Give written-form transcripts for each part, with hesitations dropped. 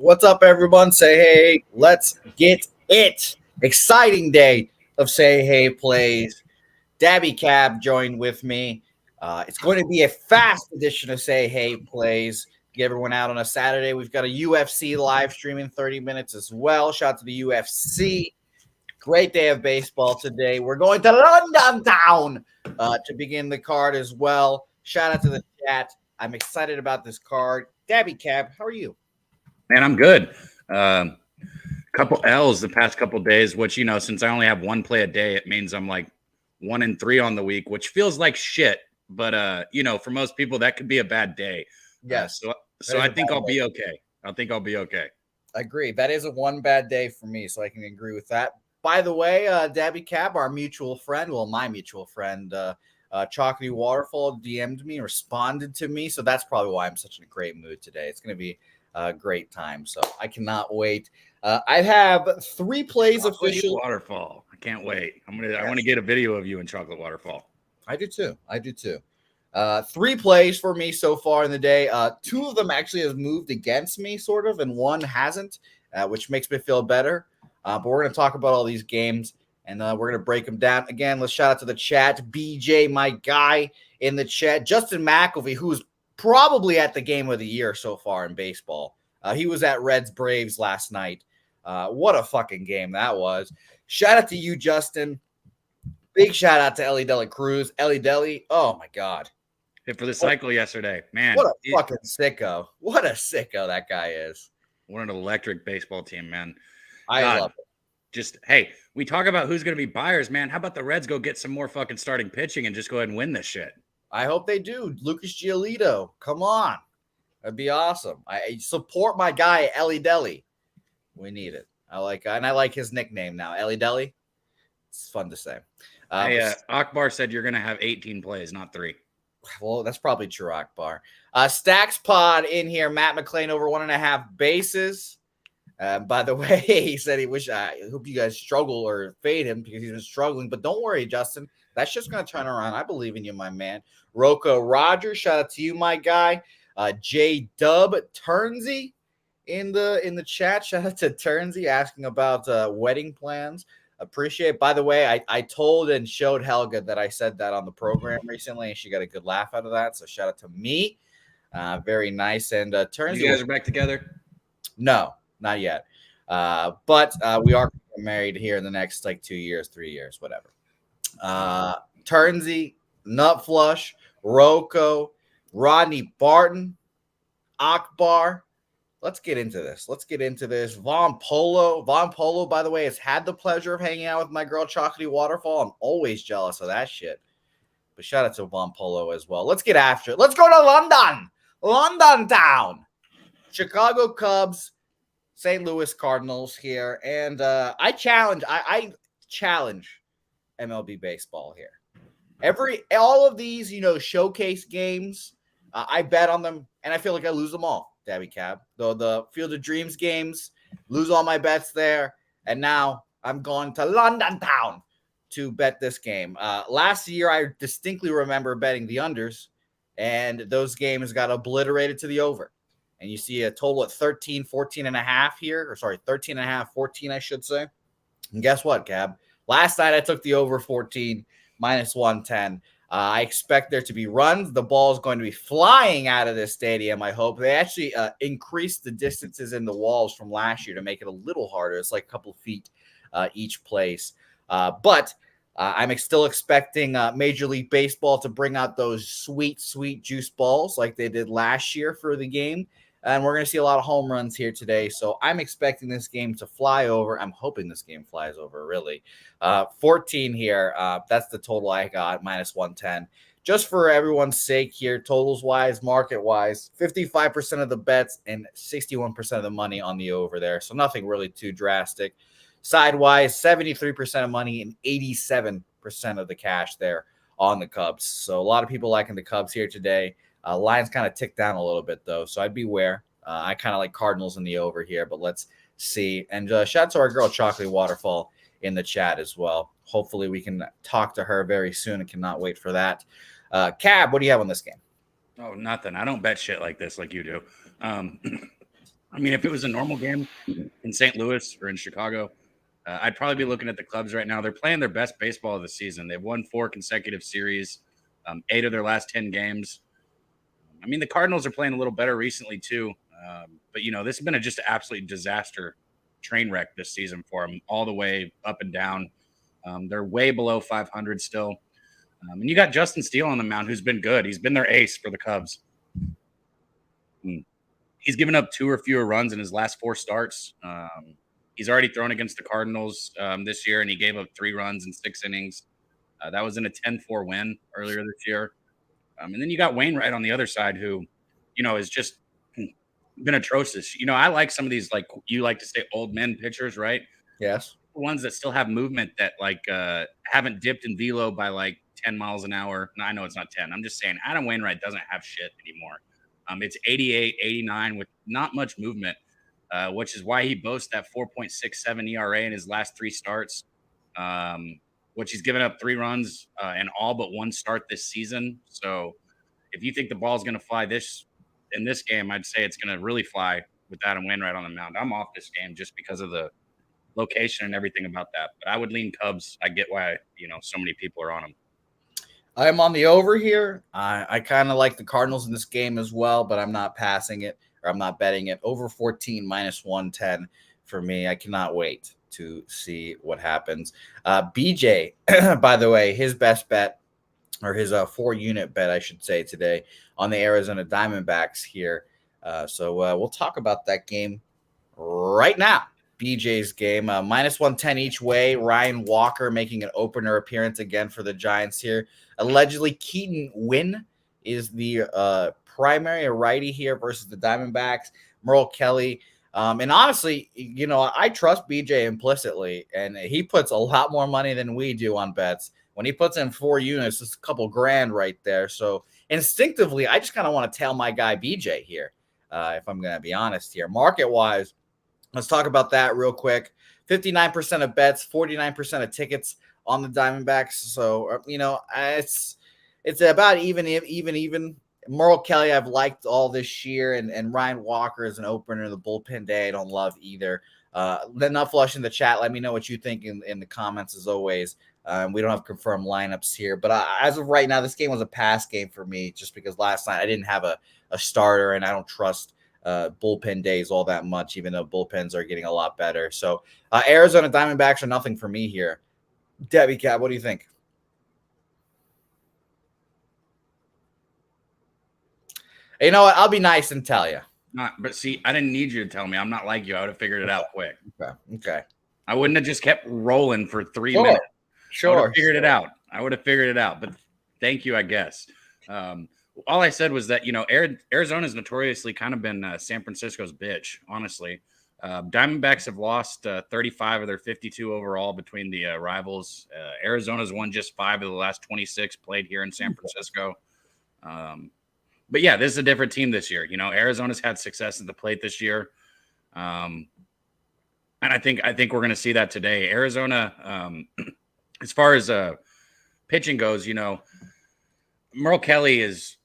What's up, everyone? Say hey, let's get it. Exciting day of Say Hey plays. Dabby Cab joined with me. It's going to be a fast edition of Say Hey plays. Get everyone out on a Saturday. We've got a UFC live stream in 30 minutes as well. Shout out to the UFC. Great day of baseball today. We're going to London town to begin the card as well. Shout out to the chat. I'm excited about this card. Dabby Cab, how are you? Man, I'm good. Couple L's the past couple days, which, since I only have one play a day, it means I'm like 1-3 on the week, which feels like shit. But, for most people, that could be a bad day. Yes. So I think I'll be okay. I think I'll be okay. I agree. That is a one bad day for me, so I can agree with that. By the way, Dabby Cab, our mutual friend, my mutual friend, Chocolatey Waterfall DM'd me, responded to me. So that's probably why I'm such in a great mood today. It's going to be a great time. So I cannot wait. I have 3 plays official. Waterfall. I can't wait. I want to get a video of you in Chocolate Waterfall. I do too. 3 plays for me so far in the day. 2 of them actually has moved against me, sort of, and 1 hasn't, which makes me feel better. But we're going to talk about all these games, and we're going to break them down. Again, let's shout out to the chat. BJ, my guy in the chat. Justin McElvey, who's probably at the game of the year so far in baseball. He was at Reds Braves last night. What a fucking game that was. Shout out to you, Justin. Big shout out to Ellie Dela Cruz. Ellie Deli, oh my God. Hit for the cycle yesterday. Man. What a fucking sicko. What a sicko that guy is. What an electric baseball team, man. I love it. Just, hey, we talk about who's going to be buyers, man. How about the Reds go get some more fucking starting pitching and just go ahead and win this shit? I hope they do. Lucas Giolito, come on. That'd be awesome. I support my guy, Ellie Deli. We need it. I like his nickname now, Ellie Deli. It's fun to say. Hey, Akbar said you're going to have 18 plays, not 3. Well, that's probably true, Akbar. Stacks Pod in here. Matt McClain over 1.5 bases. By the way, he said I hope you guys struggle or fade him because he's been struggling. But don't worry, Justin. That's just going to turn around. I believe in you, my man. Rocco Rogers, shout out to you, my guy. J Dub Turnsey in the chat. Shout out to Turnsey asking about wedding plans. Appreciate it. By the way, I told and showed Helga that I said that on the program recently, and she got a good laugh out of that. So shout out to me. Very nice. And Turnsey, you guys are back together? No, not yet. But we are married here in the next 2 years, 3 years, whatever. Turnsey, Nut Flush, Rocco, Rodney Barton, Akbar. Let's get into this. Von Polo, by the way, has had the pleasure of hanging out with my girl Chocolatey Waterfall. I'm always jealous of that shit. But shout out to Von Polo as well. Let's get after it. Let's go to London town. Chicago Cubs, St. Louis Cardinals here. And I challenge MLB baseball here. All of these, showcase games, I bet on them, and I feel like I lose them all, Dabby Cab. The Field of Dreams games, lose all my bets there, and now I'm going to London town to bet this game. Last year, I distinctly remember betting the unders, and those games got obliterated to the over. And you see a total of 13, 14.5 here, 13.5, 14, I should say. And guess what, Cab? Last night, I took the over 14, minus 110. I expect there to be runs. The ball is going to be flying out of this stadium, I hope. They actually increased the distances in the walls from last year to make it a little harder. It's like a couple feet each place. But I'm still expecting Major League Baseball to bring out those sweet, sweet juice balls like they did last year for the game. And we're going to see a lot of home runs here today. So I'm expecting this game to fly over. I'm hoping this game flies over, really. 14 here. That's the total I got, minus 110. Just for everyone's sake here, totals-wise, market-wise, 55% of the bets and 61% of the money on the over there. So nothing really too drastic. Sidewise, 73% of money and 87% of the cash there on the Cubs. So a lot of people liking the Cubs here today. Lines kind of ticked down a little bit, though, so I'd beware. I kind of like Cardinals in the over here, but let's see. And shout out to our girl Chocolatey Waterfall in the chat as well. Hopefully we can talk to her very soon and cannot wait for that. Cab, what do you have on this game? Oh, nothing. I don't bet shit like this like you do. I mean, if it was a normal game in St. Louis or in Chicago, I'd probably be looking at the Cubs right now. They're playing their best baseball of the season. They've won 4 consecutive series, 8 of their last 10 games. I mean, the Cardinals are playing a little better recently too. But, this has been just an absolute disaster train wreck this season for them, all the way up and down. They're way below 500 still. And you got Justin Steele on the mound, who's been good. He's been their ace for the Cubs. He's given up 2 or fewer runs in his last 4 starts. He's already thrown against the Cardinals this year, and he gave up 3 runs in 6 innings. That was in a 10-4 win earlier this year. And then you got Wainwright on the other side, who, has just been atrocious. I like some of these, like you like to say, old men pitchers, right? Yes. The ones that still have movement that haven't dipped in velo by like 10 miles an hour. No, I know it's not 10. I'm just saying Adam Wainwright doesn't have shit anymore. It's 88, 89 with not much movement, which is why he boasts that 4.67 ERA in his last 3 starts, which he's given up 3 runs in all but 1 start this season. So if you think the ball's going to fly in this game, I'd say it's going to really fly with Adam Wainwright on the mound. I'm off this game just because of the location and everything about that. But I would lean Cubs. I get why, so many people are on them. I'm on the over here. I kind of like the Cardinals in this game as well, but I'm not passing it, or I'm not betting it. Over 14 minus 110 for me. I cannot wait to see what happens. BJ, by the way, his best bet, or his 4-unit bet, I should say, today on the Arizona Diamondbacks here. So we'll talk about that game right now. BJ's game, minus 110 each way. Ryan Walker making an opener appearance again for the Giants here. Allegedly, Keaton Wynn is the primary righty here versus the Diamondbacks. Merle Kelly. And honestly, I trust BJ implicitly, and he puts a lot more money than we do on bets. When he puts in 4 units, it's a couple grand right there. So instinctively, I just kind of want to tail my guy BJ here, if I'm going to be honest here. Market-wise, let's talk about that real quick. 59% of bets, 49% of tickets on the Diamondbacks. So, it's about even. Merle Kelly, I've liked all this year, and Ryan Walker is an opener in the bullpen day. I don't love either. Then not flushing the chat. Let me know what you think in the comments as always. We don't have confirmed lineups here, but as of right now, this game was a pass game for me just because last night I didn't have a starter, and I don't trust bullpen days all that much, even though bullpens are getting a lot better. So Arizona Diamondbacks are nothing for me here. Debbie Cab, what do you think? You know what? I'll be nice and tell you. But see, I didn't need you to tell me. I'm not like you. I would have figured it out quick. Okay. I wouldn't have just kept rolling for 3 minutes. Sure. I would have figured it out. But thank you, I guess. All I said was that, Arizona's notoriously kind of been San Francisco's bitch, honestly. Diamondbacks have lost 35 of their 52 overall between the rivals. Arizona's won just 5 of the last 26 played here in San Francisco. But yeah, this is a different team this year. Arizona's had success at the plate this year. And I think we're going to see that today. Arizona, as far as pitching goes, Merle Kelly is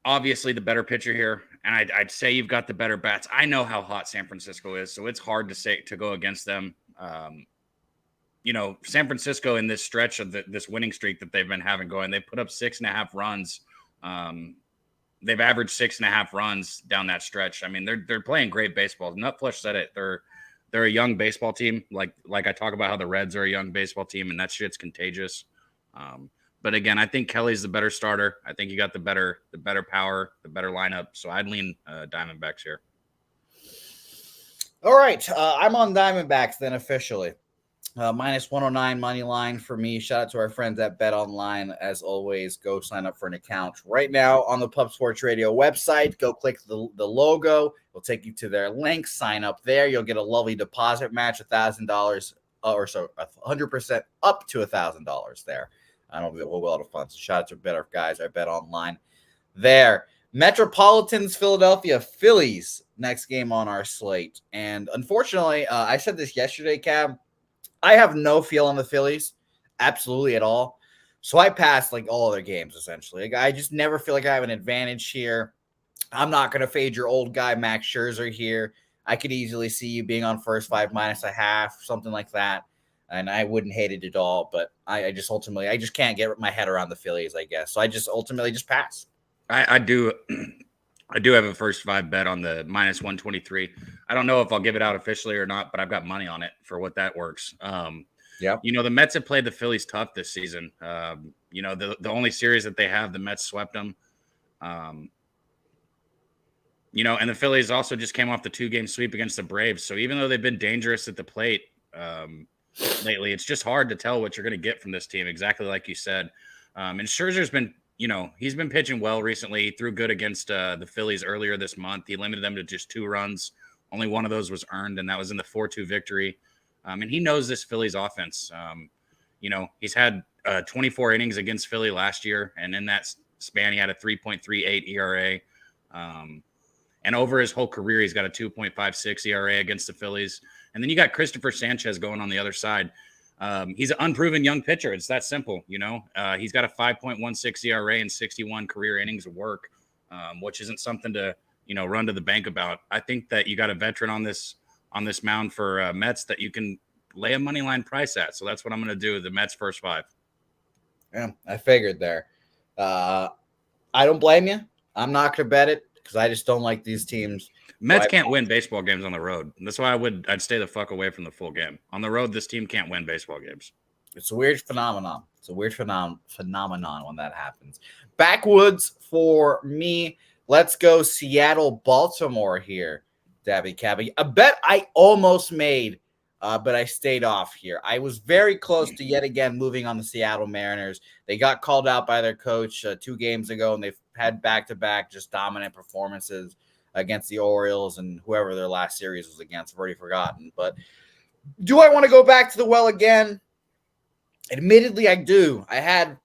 obviously the better pitcher here. And I'd say you've got the better bats. I know how hot San Francisco is, so it's hard to go against them. San Francisco in this stretch of this winning streak that they've been having going, they put up 6.5 runs. They've averaged 6.5 runs down that stretch. I mean, they're playing great baseball. Nutflush said it. They're a young baseball team. Like I talk about how the Reds are a young baseball team, and that shit's contagious. But again, I think Kelly's the better starter. I think you got the better power, the better lineup. So I'd lean Diamondbacks here. All right, I'm on Diamondbacks then officially. Minus 109 money line for me. Shout out to our friends at Bet Online. As always, go sign up for an account right now on the Pub Sports Radio website. Go click the logo. It'll take you to their link. Sign up there. You'll get a lovely deposit match, $1,000 or so, 100% up to $1,000 there. I don't know, we'll be a lot of fun. So shout out to better guys at Bet Online there. Metropolitans, Philadelphia Phillies, next game on our slate. And unfortunately, I said this yesterday, Cab. I have no feel on the Phillies, absolutely at all. So I passed all other games, essentially. I just never feel like I have an advantage here. I'm not going to fade your old guy, Max Scherzer, here. I could easily see you being on first 5 minus a half, something like that. And I wouldn't hate it at all. But I just can't get my head around the Phillies, I guess. So I just ultimately just pass. I do. I do have a first 5 bet on the minus 123. I don't know if I'll give it out officially or not, but I've got money on it for what that works. Yeah. The Mets have played the Phillies tough this season. The only series that they have, the Mets swept them. And the Phillies also just came off the 2-game sweep against the Braves. So even though they've been dangerous at the plate lately, it's just hard to tell what you're going to get from this team, exactly like you said. And Scherzer's been, he's been pitching well recently. He threw good against the Phillies earlier this month. He limited them to just 2 runs. Only one of those was earned, and that was in the 4-2 victory. And he knows this Phillies offense. He's had 24 innings against Philly last year, and in that span, he had a 3.38 ERA. And over his whole career, he's got a 2.56 ERA against the Phillies. And then you got Christopher Sanchez going on the other side. He's an unproven young pitcher. It's that simple, He's got a 5.16 ERA and 61 career innings of work, which isn't something to, run to the bank about. I think that you got a veteran on this mound for Mets that you can lay a money line price at. So that's what I'm going to do. The Mets first 5. Yeah, I figured there. I don't blame you. I'm not going to bet it because I just don't like these teams. Mets can't win baseball games on the road. That's why I'd stay the fuck away from the full game. On the road, this team can't win baseball games. It's a weird phenomenon. It's a weird phenomenon when that happens. Backwoods for me. Let's go Seattle-Baltimore here, Dabby Cabby. A bet I almost made, but I stayed off here. I was very close to yet again moving on the Seattle Mariners. They got called out by their coach 2 games ago, and they've had back-to-back just dominant performances against the Orioles and whoever their last series was against. I've already forgotten. But do I want to go back to the well again? Admittedly, I do. I had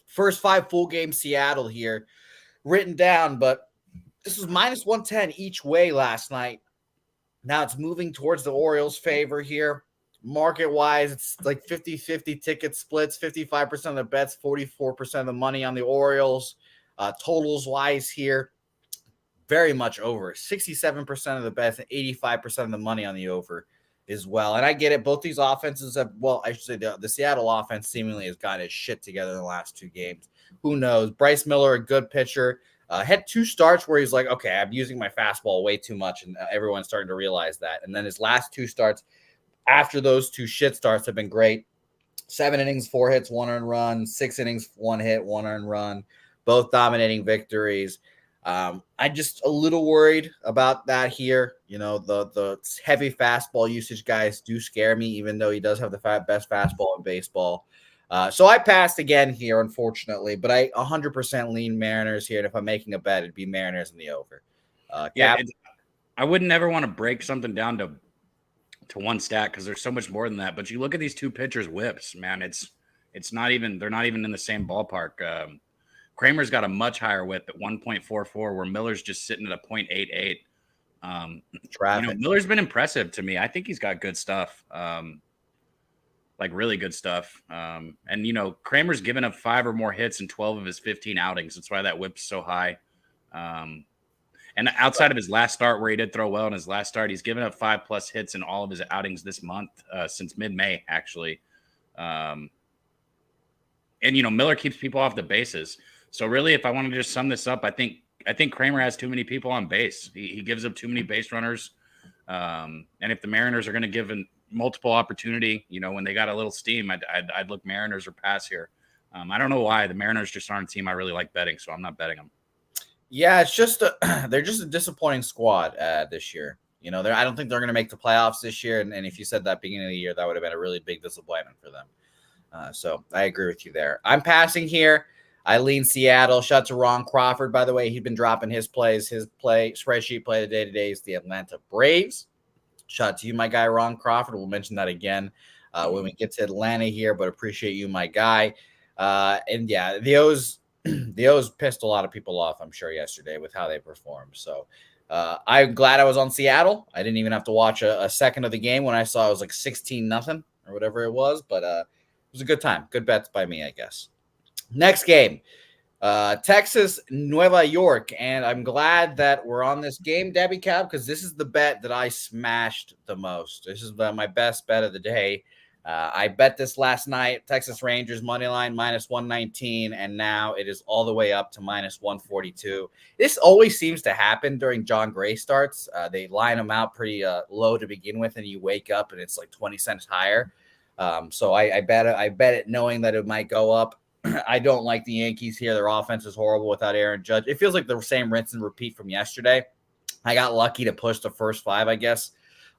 first 5 full game Seattle here written down, but this was minus 110 each way last night. Now it's moving towards the Orioles' favor here. Market-wise, it's like 50-50 ticket splits, 55% of the bets, 44% of the money on the Orioles. Totals-wise here, very much over. 67% of the bets and 85% of the money on the over as well. And I get it. Both these offenses have, I should say the Seattle offense seemingly has gotten its shit together in the last 2 games. Who knows? Bryce Miller, a good pitcher. Had 2 starts where he's like, okay, I'm using my fastball way too much, and everyone's starting to realize that. And then his last 2 starts after those 2 shit starts have been great. 7 innings, 4 hits, 1 earned run. 6 innings, 1 hit, 1 earned run. Both dominating victories. I'm just a little worried about that here. The heavy fastball usage guys do scare me, even though he does have the best fastball in baseball. So I passed again here, unfortunately, but I 100% lean Mariners here. And if I'm making a bet, it'd be Mariners in the over. I wouldn't ever want to break something down to one stat because there's so much more than that. But you look at these 2 pitchers' whips, man. It's not even, they're not even in the same ballpark. Kramer's got a much higher whip at 1.44, where Miller's just sitting at a 0.88. Miller's been impressive to me. I think he's got good stuff. Like really good stuff. And Kramer's given up 5 or more hits in 12 of his 15 outings. That's why that whip's so high. And outside of his last start, where he did throw well in his last start, he's given up 5+ hits in all of his outings this month, since mid-May, actually. And Miller keeps people off the bases. So really, if I want to just sum this up, I think Kramer has too many people on base. He gives up too many base runners. And if the Mariners are going to give multiple opportunity, when they got a little steam, I'd look Mariners or pass here. I don't know why. The Mariners just aren't a team I really like betting, so I'm not betting them. Yeah, it's just they're just a disappointing squad this year. I don't think they're going to make the playoffs this year. And if you said that beginning of the year, that would have been a really big disappointment for them. So I agree with you there. I'm passing here. I lean Seattle. Shout out to Ron Crawford, by the way. He's been dropping his plays. His spreadsheet play today is the Atlanta Braves. Shout out to you, my guy, Ron Crawford. We'll mention that again when we get to Atlanta here, but appreciate you, my guy. And yeah, the O's pissed a lot of people off, I'm sure, yesterday with how they performed. So I'm glad I was on Seattle. I didn't even have to watch a second of the game when I saw it was like 16-0 or whatever it was, but it was a good time. Good bets by me, I guess. Next game, Texas, Nueva York. And I'm glad that we're on this game, Debbie Cab, because this is the bet that I smashed the most. This is my best bet of the day. I bet this last night, Texas Rangers money line minus 119, and now it is all the way up to minus 142. This always seems to happen during John Gray starts. They line them out pretty low to begin with, and you wake up and it's like 20 cents higher. So I bet it knowing that it might go up. I don't like the Yankees here. Their offense is horrible without Aaron Judge. It feels like the same rinse and repeat from yesterday. I got lucky to push the first 5, I guess,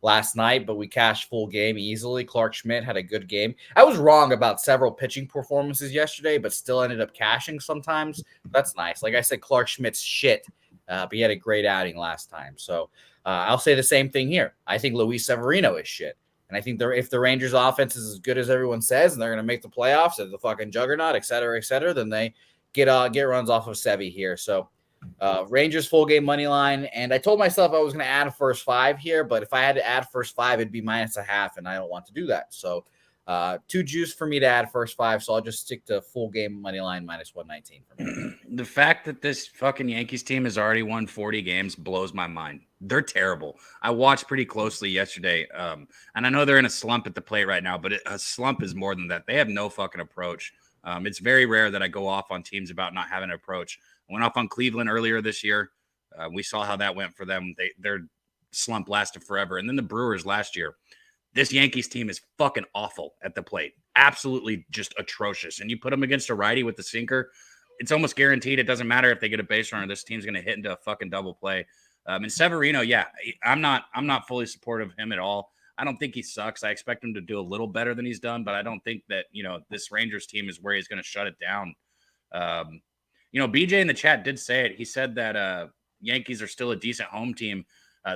last night, but we cashed full game easily. Clark Schmidt had a good game. I was wrong about several pitching performances yesterday, but still ended up cashing sometimes. That's nice. Like I said, Clark Schmidt's shit, but he had a great outing last time. So I'll say the same thing here. I think Luis Severino is shit. And I think if the Rangers offense is as good as everyone says, and they're going to make the playoffs as the fucking juggernaut, et cetera, then they get runs off of Sevy here. So Rangers full game money line. And I told myself I was going to add a first 5 here, but if I had to add first 5, it'd be minus a half, and I don't want to do that. So too juice for me to add first 5, so I'll just stick to full game money line minus 119 for me. The fact that this fucking Yankees team has already won 40 games blows my mind. They're terrible. I watched pretty closely yesterday, and I know they're in a slump at the plate right now, but a slump is more than that. They have no fucking approach. It's very rare that I go off on teams about not having an approach. I went off on Cleveland earlier this year. We saw how that went for them. Their slump lasted forever. And then the Brewers last year. This Yankees team is fucking awful at the plate. Absolutely just atrocious. And you put them against a righty with the sinker, it's almost guaranteed. It doesn't matter if they get a base runner. This team's going to hit into a fucking double play. And Severino, yeah, I'm not fully supportive of him at all. I don't think he sucks. I expect him to do a little better than he's done, but I don't think that, this Rangers team is where he's going to shut it down. BJ in the chat did say it. He said that Yankees are still a decent home team.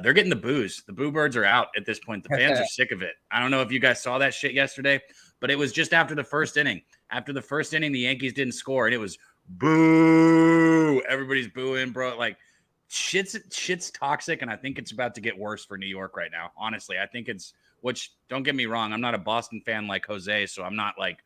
They're getting the boos. The boo birds are out at this point. The fans are sick of it. I don't know if you guys saw that shit yesterday, but it was just after the first inning. After the first inning, the Yankees didn't score, and it was boo. Everybody's booing, bro. Like, shit's toxic, and I think it's about to get worse for New York right now. Honestly, I think which, don't get me wrong, I'm not a Boston fan like Jose, so I'm not like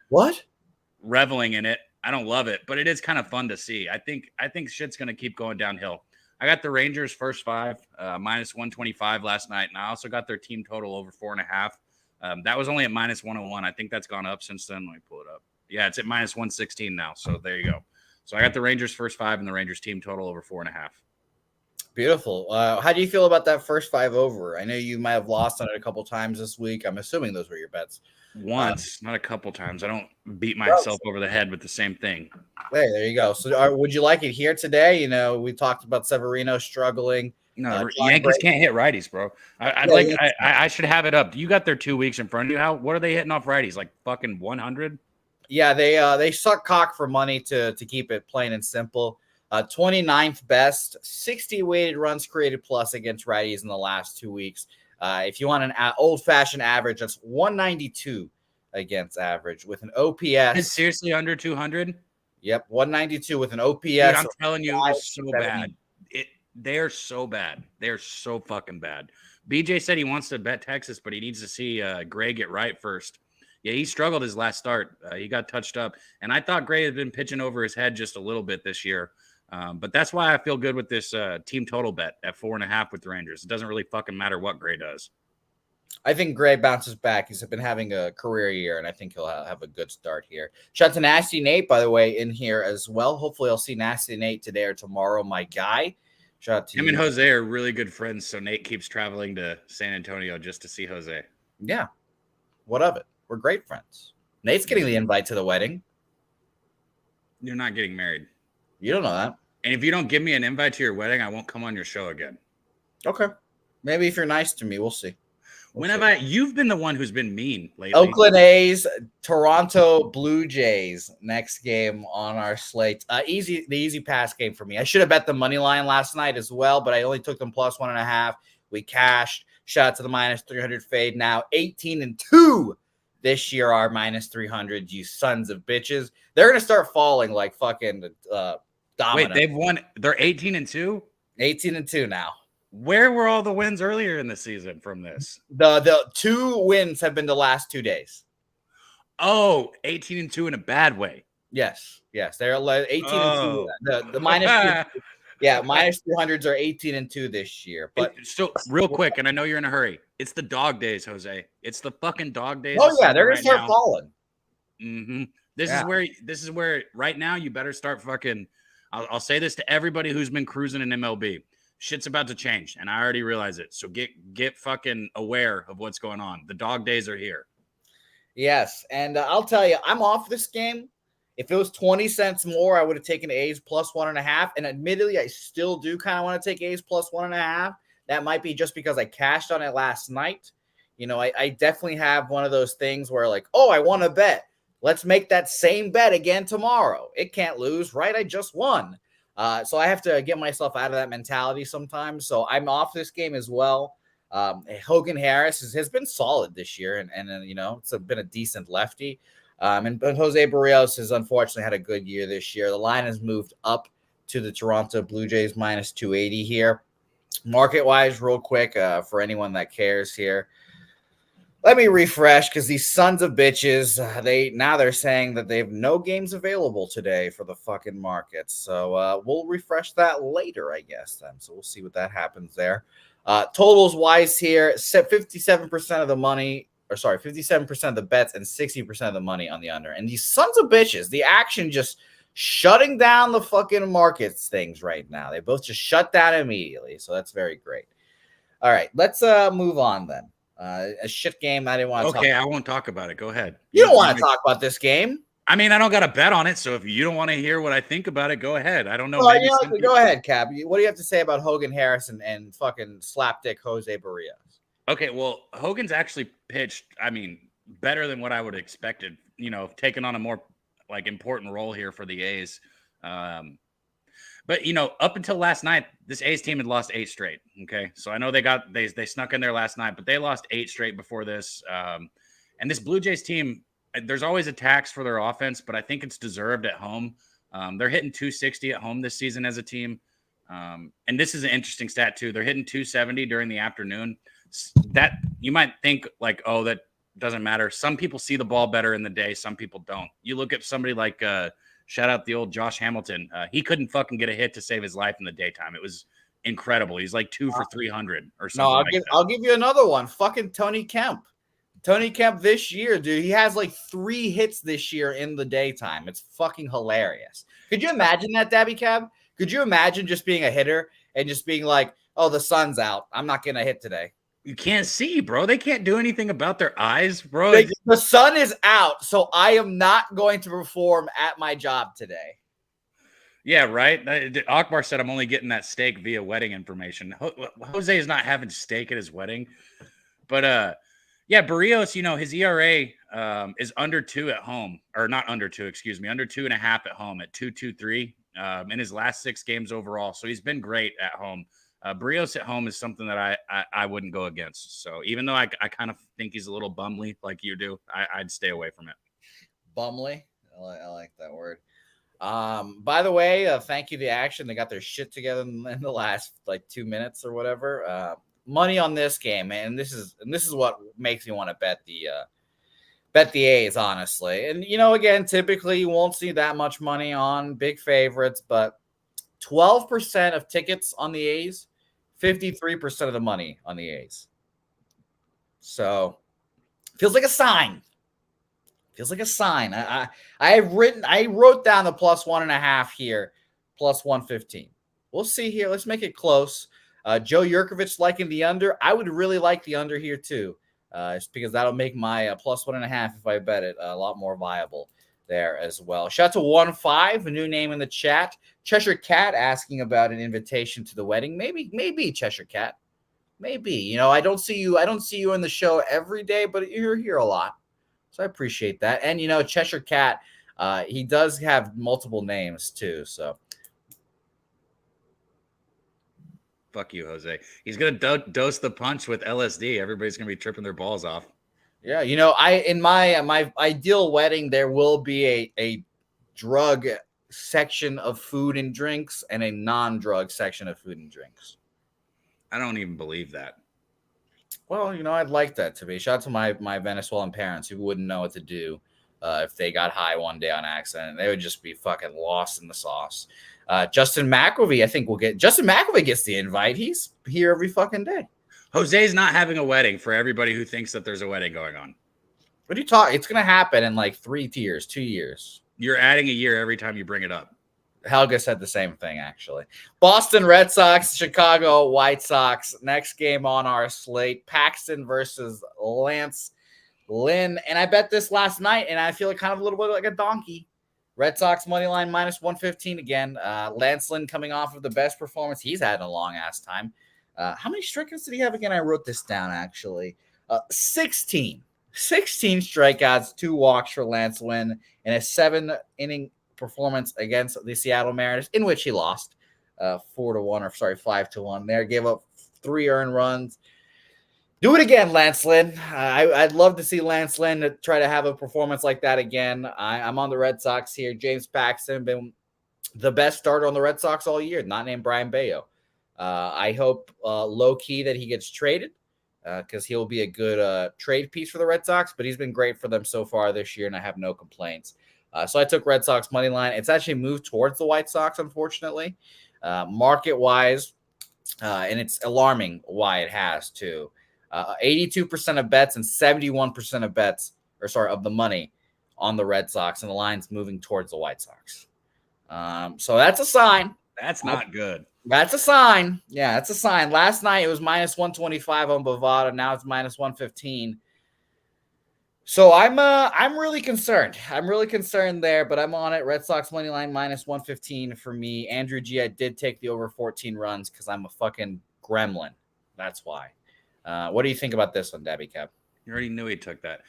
reveling in it. I don't love it, but it is kind of fun to see. I think shit's going to keep going downhill. I got the Rangers first 5, minus 125 last night, and I also got their team total over 4.5. That was only at minus 101. I think that's gone up since then. Let me pull it up. Yeah, it's at minus 116 now. So there you go. So I got the Rangers first 5 and the Rangers team total over 4.5. Beautiful. How do you feel about that first 5 over? I know you might have lost on it a couple times this week. I'm assuming those were your bets. Once, not a couple times. I don't beat myself over the head with the same thing. Hey, there you go. So would you like it here today? We talked about Severino struggling. No, Yankees can't hit righties, bro. I should have it up. You got their 2 weeks in front of you. What are they hitting off righties? Like fucking 100? Yeah, they suck cock for money to keep it plain and simple. 29th best, 60 weighted runs created plus against righties in the last 2 weeks. If you want an old-fashioned average, that's 192 against average with an OPS. It's seriously under 200? Yep, 192 with an OPS. Dude, I'm telling you, it's so bad. They're so bad. They're so fucking bad. BJ said he wants to bet Texas, but he needs to see Gray get right first. Yeah, he struggled his last start. He got touched up. And I thought Gray had been pitching over his head just a little bit this year. But that's why I feel good with this team total bet at 4.5 with the Rangers. It doesn't really fucking matter what Gray does. I think Gray bounces back. He's been having a career year, and I think he'll have a good start here. Shout out to Nasty Nate, by the way, in here as well. Hopefully I'll see Nasty Nate today or tomorrow, my guy. Shout out to him and Jose are really good friends, so Nate keeps traveling to San Antonio just to see Jose. Yeah. What of it? We're great friends. Nate's getting the invite to the wedding. You're not getting married. You don't know that. And if you don't give me an invite to your wedding, I won't come on your show again. Okay. Maybe if you're nice to me, we'll see. You've been the one who's been mean lately. Oakland A's, Toronto Blue Jays, next game on our slate. The easy pass game for me. I should have bet the money line last night as well, but I only took them plus 1.5. We cashed. Shout out to the minus 300 fade. Now 18-2 this year are minus 300. You sons of bitches. They're gonna start falling like fucking domino. Wait, they've won. They're 18-2. 18-2 now. Where were all the wins earlier in the season from this? The 2 wins have been the last 2 days. Oh, 18-2 in a bad way. Yes. Yes, they're 18 and 2. Oh. The minus minus 200s are 18 and 2 this year. But so real quick, and I know you're in a hurry. It's the dog days, Jose. It's the fucking dog days. oh yeah, they're gonna start falling. Mm-hmm. This is where right now you better start fucking. I'll say this to everybody who's been cruising in MLB. Shit's about to change, and I already realize it. So get fucking aware of what's going on. The dog days are here. Yes, and I'll tell you, I'm off this game. If it was 20 cents more, I would have taken A's plus 1.5. And admittedly, I still do kind of want to take A's plus 1.5. That might be just because I cashed on it last night. You know, I definitely have one of those things where like, oh, I want to bet. Let's make that same bet again tomorrow. It can't lose, right? I just won. So I have to get myself out of that mentality sometimes. So I'm off this game as well. Hogan Harris has been solid this year, and you know, it's been a decent lefty. And Jose Barrios has unfortunately had a good year this year. The line has moved up to the Toronto Blue Jays minus 280 here. Market-wise, real quick, for anyone that cares here, let me refresh because these sons of bitches, they're saying that they have no games available today for the fucking markets. So we'll refresh that later, I guess, then. So we'll see what that happens there. Totals wise here, 57% of the money, 57% of the bets and 60% of the money on the under. And these sons of bitches, the action just shutting down the fucking markets things right now. They both just shut down immediately. So that's very great. All right, let's move on then. A shit game I didn't want to talk about. I won't talk about it. Go ahead. You don't want to talk about this game. I mean, I don't got a bet on it, so if you don't want to hear what I think about it, go ahead. I don't know. Well, go ahead, Cap. What do you have to say about Hogan Harris and fucking slapdick Jose Barrios? Okay, well, Hogan's actually pitched, I mean, better than what I would have expected, you know, taking on a more, like, important role here for the A's. But, you know, up until last night, this A's team had lost 8 straight, okay? So I know they snuck in there last night, but they lost 8 straight before this. And this Blue Jays team, there's always attacks for their offense, but I think it's deserved at home. They're hitting 260 at home this season as a team. And this is an interesting stat, too. They're hitting 270 during the afternoon. That you might think like, oh, that doesn't matter. Some people see the ball better in the day. Some people don't. You look at somebody like shout out the old Josh Hamilton. He couldn't fucking get a hit to save his life in the daytime. It was incredible. He's like 2 for 300 or something. No, I'll give you another one. Fucking Tony Kemp. Tony Kemp this year, dude, he has like 3 hits this year in the daytime. It's fucking hilarious. Could you imagine that, Dabby Cab? Could you imagine just being a hitter and just being like, oh, the sun's out. I'm not going to hit today. You can't see, bro. They can't do anything about their eyes, bro. The sun is out, so I am not going to perform at my job today. Yeah, right. Akbar said I'm only getting that steak via wedding information. Jose is not having steak at his wedding. But, yeah, Barrios, you know, his ERA is under 2 at home. Or not under 2, excuse me. Under 2.5 at home at 2.23 in his last 6 games overall. So he's been great at home. Barrios at home is something that I wouldn't go against. So even though I kind of think he's a little bumly like you do, I'd stay away from it. Bumly? I like that word. By the way, thank you to Action. They got their shit together in the last like 2 minutes or whatever. Money on this game, man. This is what makes me want to bet the A's, honestly. And you know, again, typically you won't see that much money on big favorites, but 12% of tickets on the A's, 53% of the money on the A's. So feels like a sign. I wrote down the plus 1.5 here, plus 115. We'll see here. Let's make it close. Joe Yurkovich liking the under. I would really like the under here too. Just because that'll make my plus 1.5 if I bet it a lot more viable there as well. Shout out to 1-5, a new name in the chat. Cheshire Cat asking about an invitation to the wedding. Maybe Cheshire Cat. Maybe. You know, I don't see you in the show every day, but you're here a lot. So I appreciate that. And you know, Cheshire Cat, he does have multiple names too. So fuck you, Jose. He's gonna dose the punch with LSD. Everybody's gonna be tripping their balls off. Yeah, you know, in my ideal wedding, there will be a drug section of food and drinks and a non-drug section of food and drinks. I don't even believe that. Well, you know, I'd like that to be. Shout out to my Venezuelan parents who wouldn't know what to do if they got high one day on accident. They would just be fucking lost in the sauce. Justin McElvey, I think Justin McElvey gets the invite. He's here every fucking day. Jose's not having a wedding for everybody who thinks that there's a wedding going on. What are you talking? It's going to happen in like 2 years. You're adding a year every time you bring it up. Helga said the same thing, actually. Boston Red Sox, Chicago White Sox. Next game on our slate, Paxton versus Lance Lynn. And I bet this last night, and I feel like kind of a little bit like a donkey. Red Sox money line minus 115 again. Lance Lynn coming off of the best performance he's had in a long-ass time. How many strikeouts did he have again? I wrote this down, actually. 16 strikeouts, 2 walks for Lance Lynn, and a 7-inning performance against the Seattle Mariners, in which he lost 5-1 there. Gave up 3 earned runs. Do it again, Lance Lynn. I'd love to see Lance Lynn try to have a performance like that again. I'm on the Red Sox here. James Paxton been the best starter on the Red Sox all year, not named Brian Bayo. I hope low-key that he gets traded because he'll be a good trade piece for the Red Sox, but he's been great for them so far this year, and I have no complaints. So I took Red Sox money line. It's actually moved towards the White Sox, unfortunately, market-wise, and it's alarming why it has, too. 82% of bets and 71% of bets, of the money on the Red Sox, and the line's moving towards the White Sox. So that's a sign. That's not good. That's a sign. Yeah, that's a sign. Last night it was minus 125 on Bovada. Now it's minus 115. So I'm really concerned. I'm really concerned there, but I'm on it. Red Sox money line minus 115 for me. Andrew G, I did take the over 14 runs because I'm a fucking gremlin. That's why. What do you think about this one, Debbie Cap? You already knew he took that.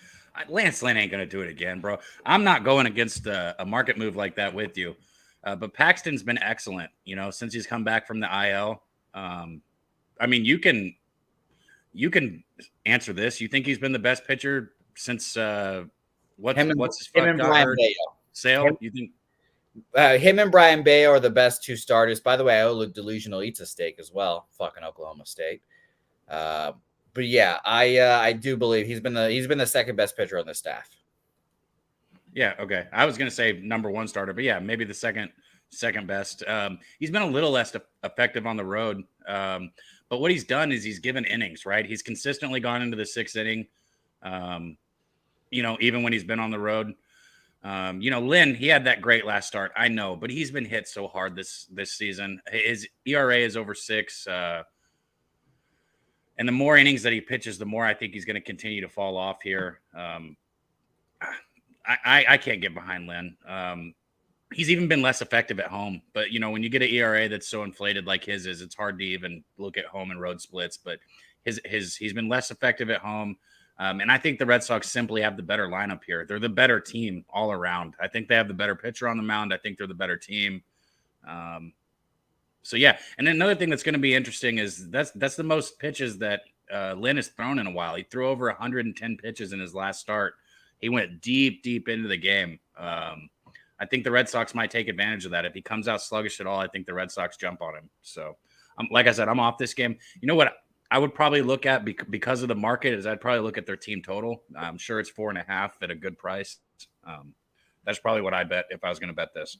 Lance Lynn ain't going to do it again, bro. I'm not going against a market move like that with you. But Paxton's been excellent, since he's come back from the IL. I mean, you can answer this. You think he's been the best pitcher since what's his fuck daughter? Sale? You think him and Brian Bayo are the best 2 starters? By the way, Olu Delusional eats a steak as well. Fucking Oklahoma State. But yeah, I do believe he's been the second best pitcher on the staff. Yeah, okay. I was gonna say number 1 starter, but yeah, maybe the second best. He's been a little less effective on the road, but what he's done is he's given innings. Right, he's consistently gone into the 6th inning. Even when he's been on the road. Lynn, he had that great last start. I know, but he's been hit so hard this season. His ERA is over 6. And the more innings that he pitches, the more I think he's going to continue to fall off here. I can't get behind Lynn. He's even been less effective at home. But, when you get an ERA that's so inflated like his is, it's hard to even look at home and road splits. But he's been less effective at home. And I think the Red Sox simply have the better lineup here. They're the better team all around. I think they have the better pitcher on the mound. I think they're the better team. So, yeah. And then another thing that's going to be interesting is that's the most pitches that Lynn has thrown in a while. He threw over 110 pitches in his last start. He went deep into the game. I think the Red Sox might take advantage of that. If he comes out sluggish at all, I think the Red Sox jump on him. So, like I said, I'm off this game. You know what I would probably look at because of the market is I'd probably look at their team total. I'm sure it's 4.5 at a good price. That's probably what I bet if I was going to bet this.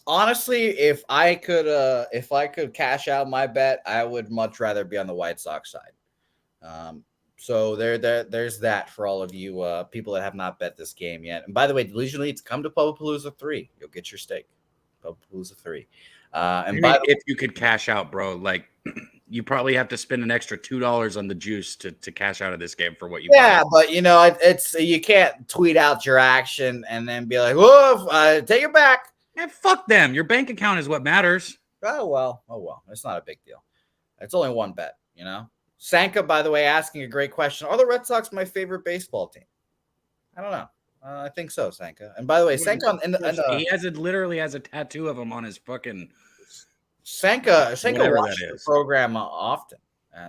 Honestly, if I could cash out my bet, I would much rather be on the White Sox side. So there's that for all of you people that have not bet this game yet. And by the way, Delusional Eats, come to Pubapalooza 3. You'll get your steak. Pubapalooza 3. If you could cash out, bro, like you probably have to spend an extra $2 on the juice to cash out of this game for what you buy. But it's you can't tweet out your action and then be like, whoa, take it back. Man, fuck them. Your bank account is what matters. Oh well. It's not a big deal. It's only one bet, Sanka, by the way, asking a great question. Are the Red Sox my favorite baseball team? I don't know. I think so, Sanka. And by the way, Sanka he literally has a tattoo of him on his fucking Sanka watches the program often.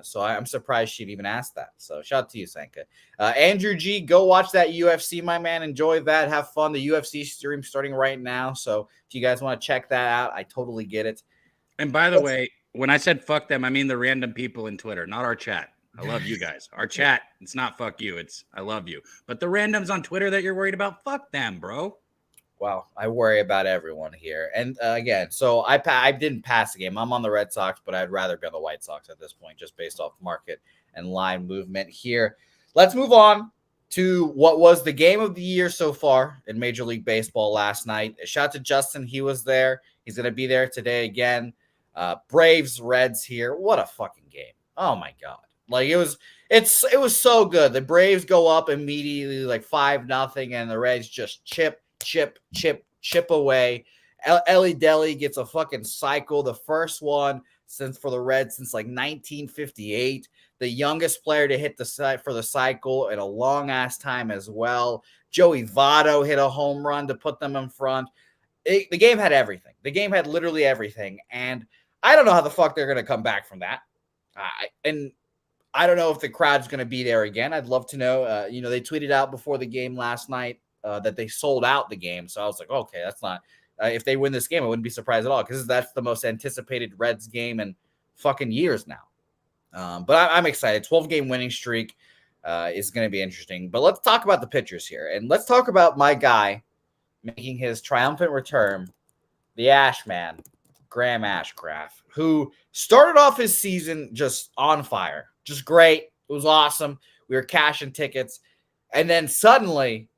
So I'm surprised she'd even ask that. So shout out to you, Sanka. Andrew G, go watch that UFC, my man. Enjoy that. Have fun. The UFC stream starting right now. So if you guys want to check that out, I totally get it. And by the way, when I said fuck them, I mean the random people in Twitter, not our chat. I love you guys. Our chat, it's not fuck you. It's I love you. But the randoms on Twitter that you're worried about, fuck them, bro. Well, I worry about everyone here. And again, so I didn't pass the game. I'm on the Red Sox, but I'd rather be on the White Sox at this point, just based off market and line movement here. Let's move on to what was the game of the year so far in Major League Baseball last night. A shout out to Justin. He was there. He's going to be there today again. Braves, Reds here. What a fucking game. Oh, my God. Like, it was so good. The Braves go up immediately, like 5-0, and the Reds just chip away. Ellie Deli gets a fucking cycle, the first one for the Reds since like 1958. The youngest player to hit the site for the cycle in a long ass time as well. Joey Votto hit a home run to put them in front. The game had everything. The game had literally everything, and I don't know how the fuck they're gonna come back from that. And I don't know if the crowd's gonna be there again. I'd love to know. They tweeted out before the game last night that they sold out the game. So I was like, okay, that's not if they win this game, I wouldn't be surprised at all because that's the most anticipated Reds game in fucking years now. But I'm excited. 12-game winning streak is going to be interesting. But let's talk about the pitchers here. And let's talk about my guy making his triumphant return, the Ashman, Graham Ashcraft, who started off his season just on fire. Just great. It was awesome. We were cashing tickets. And then suddenly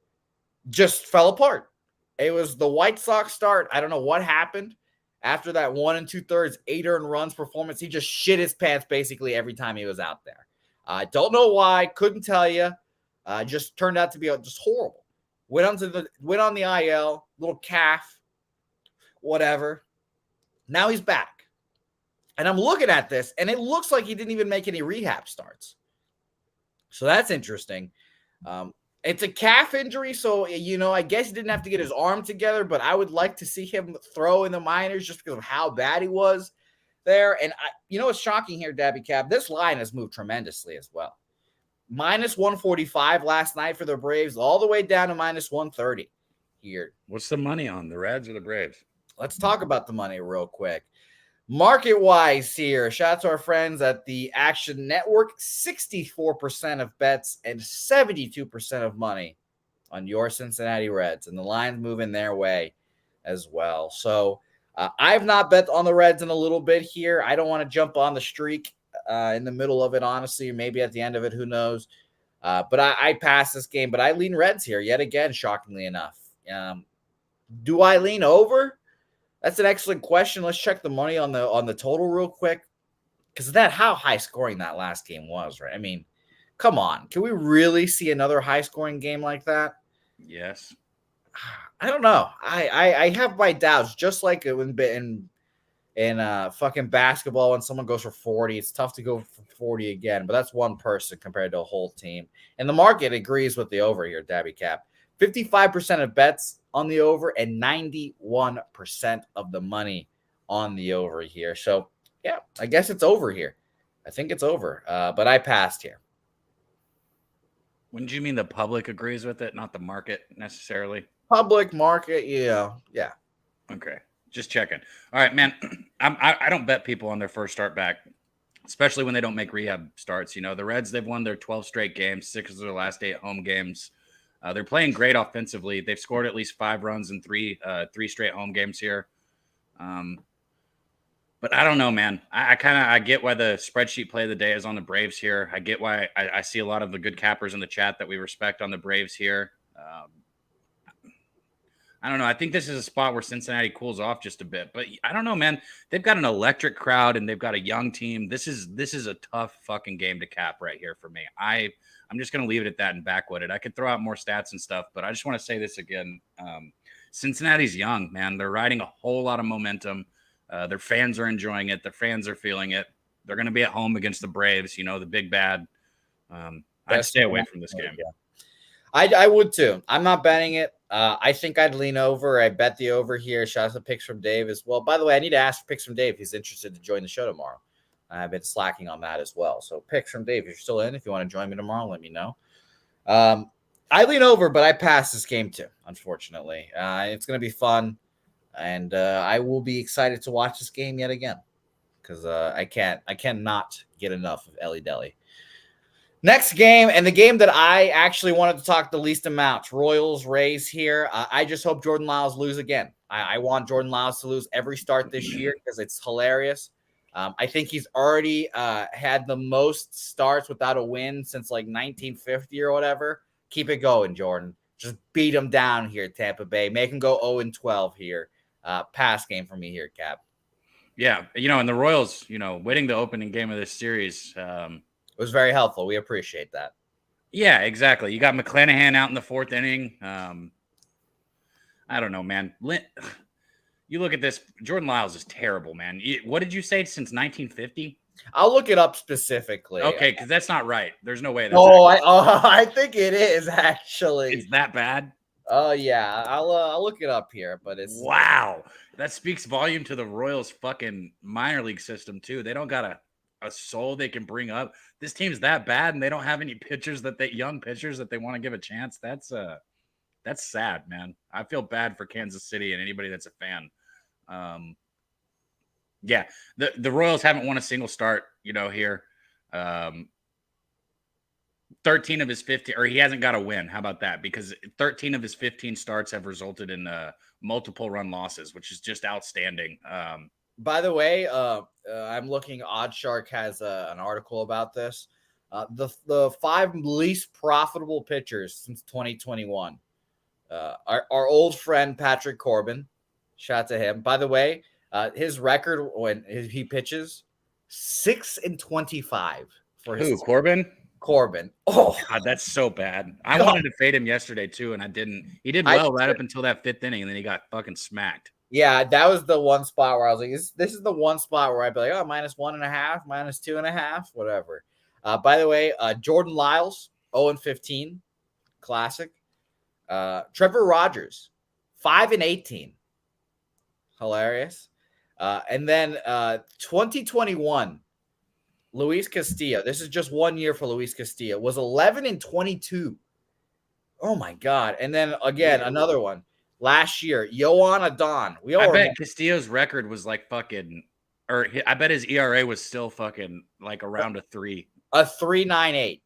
just fell apart. It was the White Sox start. I don't know what happened after that 1 2/3 8 earned runs performance. He just shit his pants basically every time he was out there. I don't know why. Couldn't tell you. Just turned out to be just horrible. Went on the IL, little calf, whatever. Now he's back. And I'm looking at this, and it looks like he didn't even make any rehab starts. So that's interesting. It's a calf injury, so, I guess he didn't have to get his arm together, but I would like to see him throw in the minors just because of how bad he was there. And, what's shocking here, Dabby Cab, this line has moved tremendously as well. Minus 145 last night for the Braves, all the way down to minus 130 here. What's the money on, the Reds or the Braves? Let's talk about the money real quick. Market-wise here, shout out to our friends at the Action Network, 64% of bets and 72% of money on your Cincinnati Reds, and the line's moving their way as well. So I've not bet on the Reds in a little bit here. I don't want to jump on the streak in the middle of it, honestly, or maybe at the end of it, who knows. But I passed this game, but I lean Reds here yet again, shockingly enough. Do I lean over? That's an excellent question. Let's check the money on the total real quick. Because of that, how high scoring that last game was, right? I mean, come on. Can we really see another high scoring game like that? Yes. I don't know. I have my doubts. Just like in fucking basketball, when someone goes for 40, it's tough to go for 40 again. But that's one person compared to a whole team. And the market agrees with the over here, Dabby Cap. 55% of bets on the over and 91% of the money on the over here. So, yeah, I guess it's over here. I think it's over, but I passed here. Wouldn't you mean the public agrees with it, not the market necessarily? Public market, yeah. Okay, just checking. All right, man. I don't bet people on their first start back, especially when they don't make rehab starts. The Reds, they've won their 12 straight games, 6 of their last 8 home games. They're playing great offensively. They've scored at least 5 runs in three straight home games here. But I don't know, man. I get why the spreadsheet play of the day is on the Braves here. I get why I see a lot of the good cappers in the chat that we respect on the Braves here. I don't know. I think this is a spot where Cincinnati cools off just a bit. But I don't know, man. They've got an electric crowd and they've got a young team. This is a tough fucking game to cap right here for me. I'm just going to leave it at that and backwood it. I could throw out more stats and stuff, but I just want to say this again. Cincinnati's young, man. They're riding a whole lot of momentum. Their fans are enjoying it. Their fans are feeling it. They're going to be at home against the Braves, the big bad. I'd stay away from this game. Yeah. I would too. I'm not betting it. I think I'd lean over. I bet the over here. Shout out to picks from Dave as well. By the way, I need to ask picks from Dave if he's interested to join the show tomorrow. I've been slacking on that as well. So picks from Dave, if you're still in, if you want to join me tomorrow, let me know. I lean over, but I pass this game too, unfortunately. It's going to be fun, and I will be excited to watch this game yet again because I cannot get enough of Ellie Deli. Next game, and the game that I actually wanted to talk the least amount, Royals, Rays here. I just hope Jordan Lyles lose again. I want Jordan Lyles to lose every start this year because it's hilarious. I think he's already had the most starts without a win since like 1950 or whatever. Keep it going, Jordan. Just beat him down here, Tampa Bay. Make him go 0-12 here. Pass game for me here, Cap. Yeah, and the Royals, winning the opening game of this series it was very helpful. We appreciate that. Yeah, exactly. You got McClanahan out in the fourth inning. I don't know, man. You look at this. Jordan Lyles is terrible, man. What did you say since 1950? I'll look it up specifically. Okay, because that's not right. There's no way. I think it is actually. It's that bad? Oh yeah, I'll look it up here, but it's wow. That speaks volume to the Royals' fucking minor league system too. They don't got a soul they can bring up. This team's that bad, and they don't have any young pitchers that they want to give a chance. That's sad, man. I feel bad for Kansas City and anybody that's a fan. Yeah, the Royals haven't won a single start, here. 13 of his 15, or he hasn't got a win. How about that? Because 13 of his 15 starts have resulted in multiple run losses, which is just outstanding. By the way, I'm looking. OddsShark has an article about this. The 5 least profitable pitchers since 2021. Our old friend Patrick Corbin, shout out to him. By the way, his record when he pitches 6-25 for his Corbin. Oh God, that's so bad. I wanted to fade him yesterday too, and I didn't. He did well right up until that 5th inning, and then he got fucking smacked. Yeah, that was the one spot where I was like, this is the one spot where I'd be like, oh, -1.5, -2.5, whatever. By the way, Jordan Lyles, 0-15, classic. Trevor Rogers, 5-18, hilarious. And then 2021, Luis Castillo. This is just 1 year for Luis Castillo. Was 11-22. Oh my God! And then again, another one. Last year, Yoan Adon. I bet Castillo's record was like fucking, or I bet his ERA was still fucking like around a 3. A 3.98.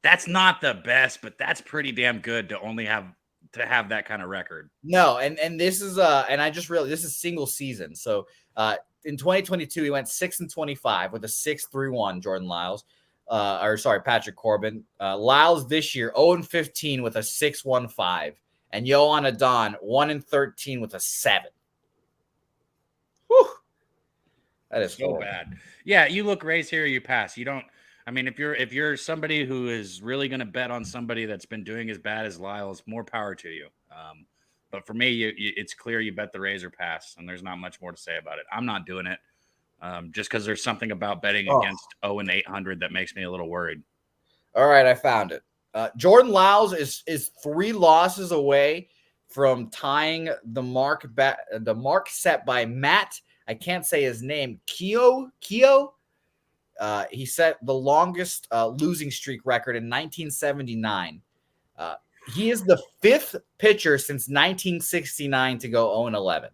That's not the best, but that's pretty damn good to only have that kind of record. No, and this is and I just realized this is single season. So in 2022, he went 6-25 with a 6.31 Jordan Lyles. Patrick Corbin. Lyles this year 0-15 with a 6.15. And Yoan Adon 1-13 with a 7. Whew. That is so bad. Yeah, you look Rays here, you pass. You don't. I mean, if you're somebody who is really going to bet on somebody that's been doing as bad as Lyles, more power to you. But for me, it's clear you bet the Rays or pass, and there's not much more to say about it. I'm not doing it just because there's something about betting against 0-800 that makes me a little worried. All right, I found it. Jordan Lyles is 3 losses away from tying the mark set by Matt. I can't say his name. Keo. He set the longest losing streak record in 1979. He is the 5th pitcher since 1969 to go 0-11.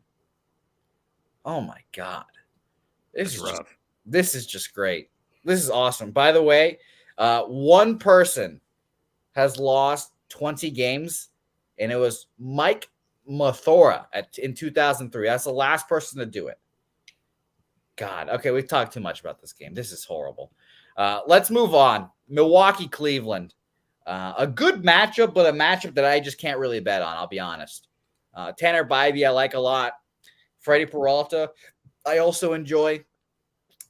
Oh my God, this is just great. This is awesome. By the way, one person has lost 20 games, and it was Mike Mathora in 2003. That's the last person to do it. God. Okay, we've talked too much about this game. This is horrible. Let's move on. Milwaukee, Cleveland. A good matchup, but a matchup that I just can't really bet on, I'll be honest. Tanner Bybee, I like a lot. Freddie Peralta, I also enjoy.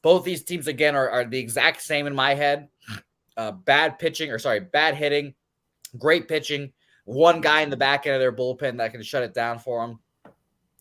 Both these teams, again, are the exact same in my head. Bad hitting, great pitching. One guy in the back end of their bullpen that can shut it down for them.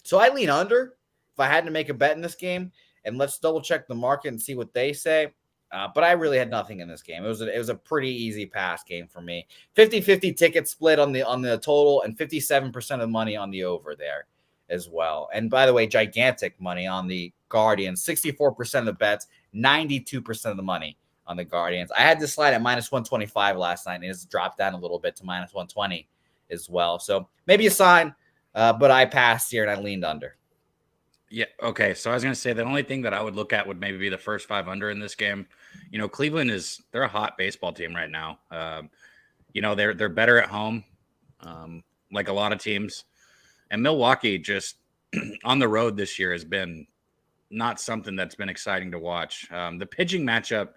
So I lean under if I had to make a bet in this game. And let's double check the market and see what they say. But I really had nothing in this game. It was a pretty easy pass game for me. 50-50 ticket split on the total and 57% of money on the over there as well. And by the way, gigantic money on the Guardians. 64% of the bets, 92% of the money on the Guardians. I had this slide at -125 last night, and it's dropped down a little bit to -120 as well. So maybe a sign, but I passed here and I leaned under. Yeah. Okay. So I was going to say the only thing that I would look at would maybe be the first 5 under in this game. Cleveland they're a hot baseball team right now. They're better at home, like a lot of teams. And Milwaukee just on the road this year has been not something that's been exciting to watch. The pitching matchup,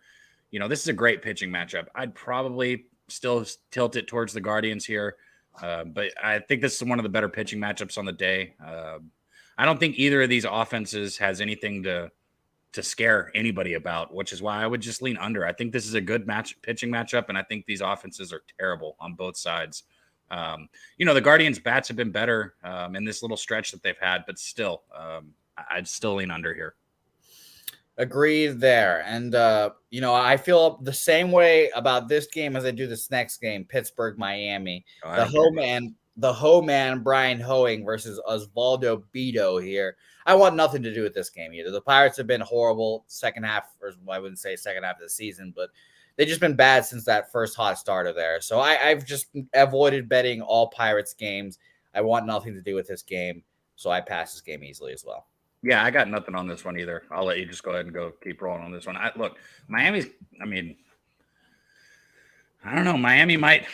this is a great pitching matchup. I'd probably still tilt it towards the Guardians here, but I think this is one of the better pitching matchups on the day. I don't think either of these offenses has anything to scare anybody about, which is why I would just lean under. I think this is a good pitching matchup, and I think these offenses are terrible on both sides. The Guardians' bats have been better in this little stretch that they've had, but still, I'd still lean under here. Agreed there. And, I feel the same way about this game as I do this next game, Pittsburgh, Miami. The home man, Brian Hoeing versus Osvaldo Bido here. I want nothing to do with this game either. The Pirates have been horrible second half, or I wouldn't say second half of the season, but they've just been bad since that first hot starter there. So I've just avoided betting all Pirates games. I want nothing to do with this game, so I pass this game easily as well. Yeah, I got nothing on this one either. I'll let you just go ahead and keep rolling on this one. Look, Miami's, I don't know. Miami might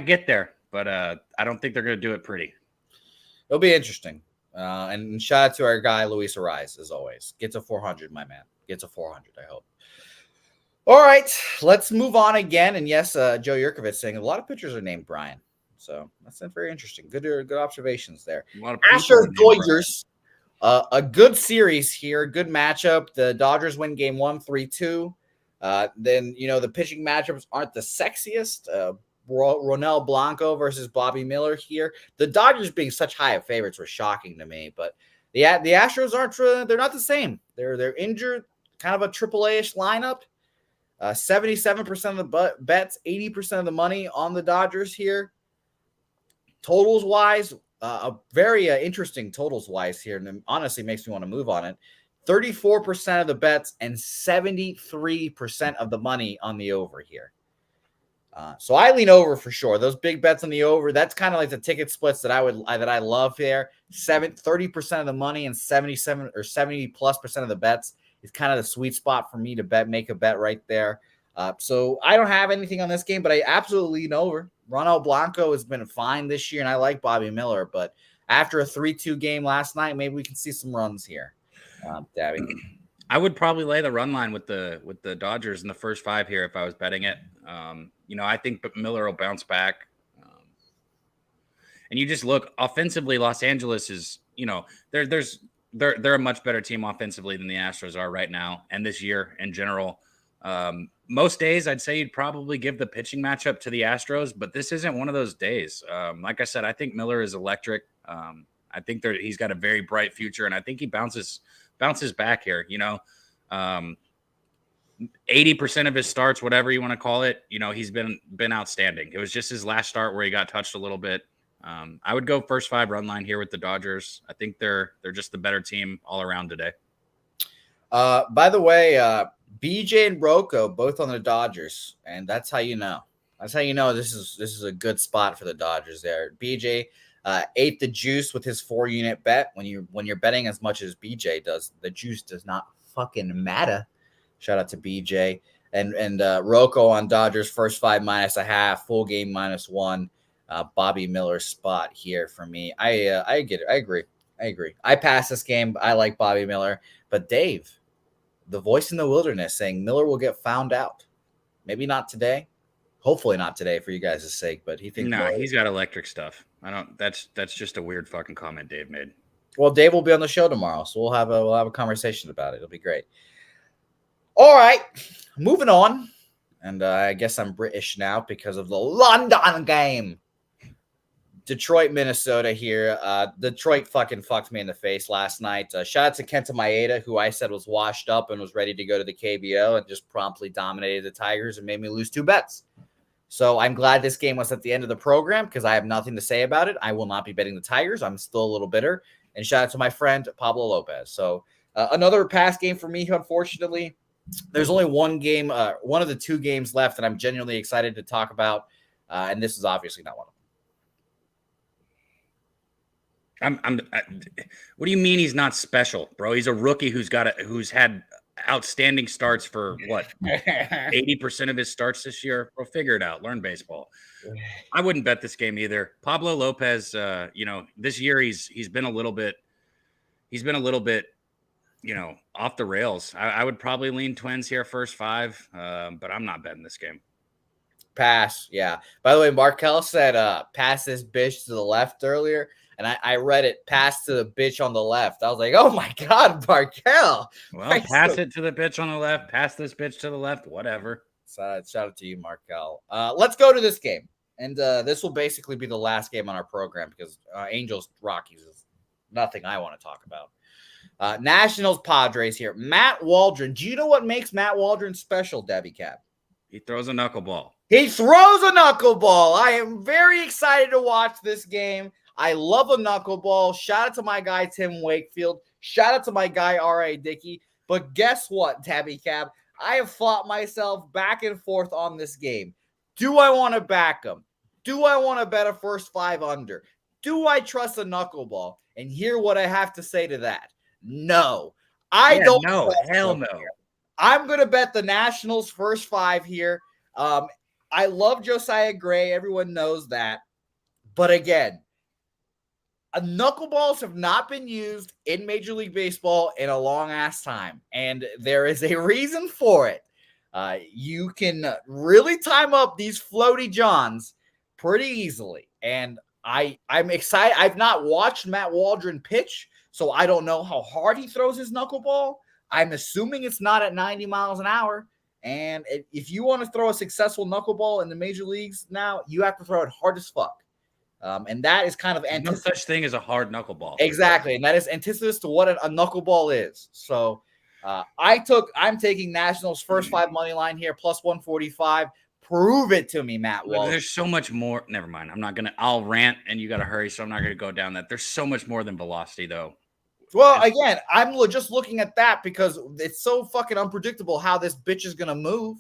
get there, but I don't think they're going to do it pretty. It'll be interesting. And shout out to our guy, Luis Ariz, as always. Get to 400, my man. Get to 400, I hope. All right, let's move on again. And yes, Joe Yurkovich saying a lot of pitchers are named Brian. So that's very interesting. Good observations there. Astros Dodgers, a good series here, good matchup. The Dodgers win game 1, 3-2. Then, the pitching matchups aren't the sexiest. Ronel Blanco versus Bobby Miller here. The Dodgers being such high favorites were shocking to me, but the Astros aren't. They're not the same. They're injured, kind of a AAA-ish lineup. 77% of the bets, 80% of the money on the Dodgers here. Totals wise, a very interesting totals wise here, and honestly makes me want to move on it. 34% of the bets and 73% of the money on the over here. So I lean over for sure. Those big bets on the over, that's kind of like the ticket splits that I love there. 30% of the money and 77 or 70+% of the bets is kind of the sweet spot for me to make a bet right there. So I don't have anything on this game, but I absolutely lean over. Ronald Blanco has been fine this year, and I like Bobby Miller. But after a 3-2 game last night, maybe we can see some runs here. Dabby, I would probably lay the run line with the Dodgers in the first 5 here if I was betting it. I think Miller will bounce back. And you just look offensively, Los Angeles is, they're a much better team offensively than the Astros are right now and this year in general. Most days, I'd say you'd probably give the pitching matchup to the Astros, but this isn't one of those days. Like I said, I think Miller is electric. I think he's got a very bright future, and I think he bounces back here. 80% of his starts, whatever you want to call it, he's been outstanding. It was just his last start where he got touched a little bit. I would go first 5 run line here with the Dodgers. I think they're just the better team all around today. By the way, BJ and Rocco both on the Dodgers, and that's how you know. That's how you know this is a good spot for the Dodgers there. BJ ate the juice with his 4-unit bet. When you're betting as much as BJ does, the juice does not fucking matter. Shout out to BJ and Rocco on Dodgers first 5 -0.5, full game -1. Bobby Miller's spot here for me. I get it. I agree. I pass this game. I like Bobby Miller, but Dave, the voice in the wilderness saying Miller will get found out. Maybe not today. Hopefully not today for you guys' sake, but he thinks he's got electric stuff. That's just a weird fucking comment Dave made. Well, Dave will be on the show tomorrow, so we'll have a conversation about it. It'll be great. All right, moving on. And I guess I'm British now because of the London game. Detroit, Minnesota here. Detroit fucking fucked me in the face last night. Shout out to Kenta Maeda, who I said was washed up and was ready to go to the KBO and just promptly dominated the Tigers and made me lose 2 bets. So I'm glad this game was at the end of the program because I have nothing to say about it. I will not be betting the Tigers. I'm still a little bitter. And shout out to my friend Pablo Lopez. So another pass game for me, unfortunately. There's only one game, one of the 2 games left that I'm genuinely excited to talk about. And this is obviously not one of them. What do you mean he's not special, bro? He's a rookie who's had outstanding starts for what 80% of his starts this year. Bro, figure it out. Learn baseball. I wouldn't bet this game either. Pablo Lopez, this year he's been a little bit off the rails. I would probably lean Twins here first 5, but I'm not betting this game. Pass, yeah. By the way, Markel said pass this bitch to the left earlier, and I read it, pass to the bitch on the left. I was like, oh my God, Markel. Well, pass it to the bitch on the left, pass this bitch to the left, whatever. Shout out to you, Markel. Let's go to this game. And this will basically be the last game on our program because Angels-Rockies is nothing I want to talk about. Nationals-Padres here. Matt Waldron. Do you know what makes Matt Waldron special, Debbie Cap? He throws a knuckleball. He throws a knuckleball. I am very excited to watch this game. I love a knuckleball. Shout out to my guy, Tim Wakefield. Shout out to my guy, R.A. Dickey. But guess what, Tabby Cab? I have fought myself back and forth on this game. Do I want to back him? Do I want to bet a first 5 under? Do I trust a knuckleball? And hear what I have to say to that. No. I don't. No, hell no. I'm going to bet the Nationals first 5 here. I love Josiah Gray. Everyone knows that. But again, knuckleballs have not been used in Major League Baseball in a long-ass time. And there is a reason for it. You can really time up these floaty johns pretty easily. And I'm excited. I've not watched Matt Waldron pitch, so I don't know how hard he throws his knuckleball. I'm assuming it's not at 90 miles an hour. And if you want to throw a successful knuckleball in the major leagues now, you have to throw it hard as fuck. And that is kind of no such thing as a hard knuckleball. Exactly. And that is antithesis to what a knuckleball is. So I'm taking Nationals first 5 money line here, plus 145. Prove it to me, Matt Walsh. There's so much more. Never mind. I'll rant and you got to hurry. So I'm not going to go down that. There's so much more than velocity though. Well, again, I'm just looking at that because it's so fucking unpredictable how this bitch is going to move.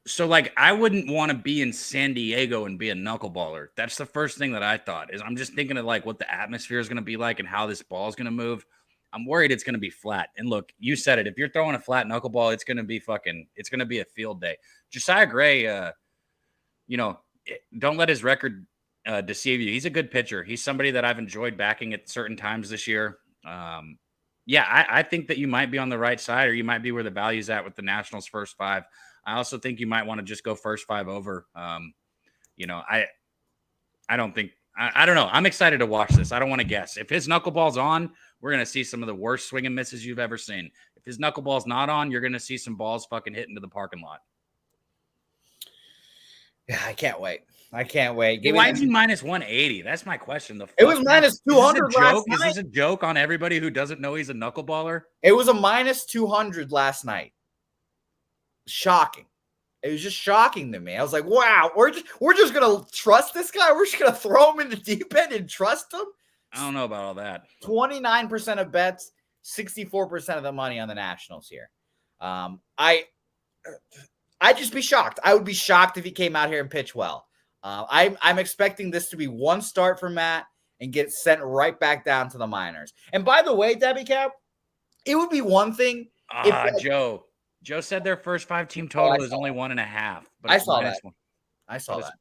So, I wouldn't want to be in San Diego and be a knuckleballer. That's the first thing that I thought is I'm just thinking of, what the atmosphere is going to be like and how this ball is going to move. I'm worried it's going to be flat. And look, you said it. If you're throwing a flat knuckleball, it's going to be it's going to be a field day. Josiah Gray, don't let his record deceive you. He's a good pitcher. He's somebody that I've enjoyed backing at certain times this year. I think that you might be on the right side, or you might be where the value's at with the Nationals first 5. I also think you might want to just go first 5 over. I don't think I don't know. I'm excited to watch this. I don't want to guess. If his knuckleball's on, we're gonna see some of the worst swing and misses you've ever seen. If his knuckleball's not on, you're gonna see some balls fucking hit into the parking lot. Yeah, I can't wait. Why is he minus 180? That's my question. It was minus 200 last night. Is this a joke on everybody who doesn't know he's a knuckleballer? It was a minus 200 last night. Shocking. It was just shocking to me. I was like, wow, we're just going to trust this guy? We're just going to throw him in the deep end and trust him? I don't know about all that. 29% of bets, 64% of the money on the Nationals here. I'd just be shocked. I would be shocked if he came out here and pitched well. I'm expecting this to be one start for Matt and get sent right back down to the minors. And by the way, Debbie Cap, it would be one thing. Joe said their first 5 team total is only 1.5. But I saw that.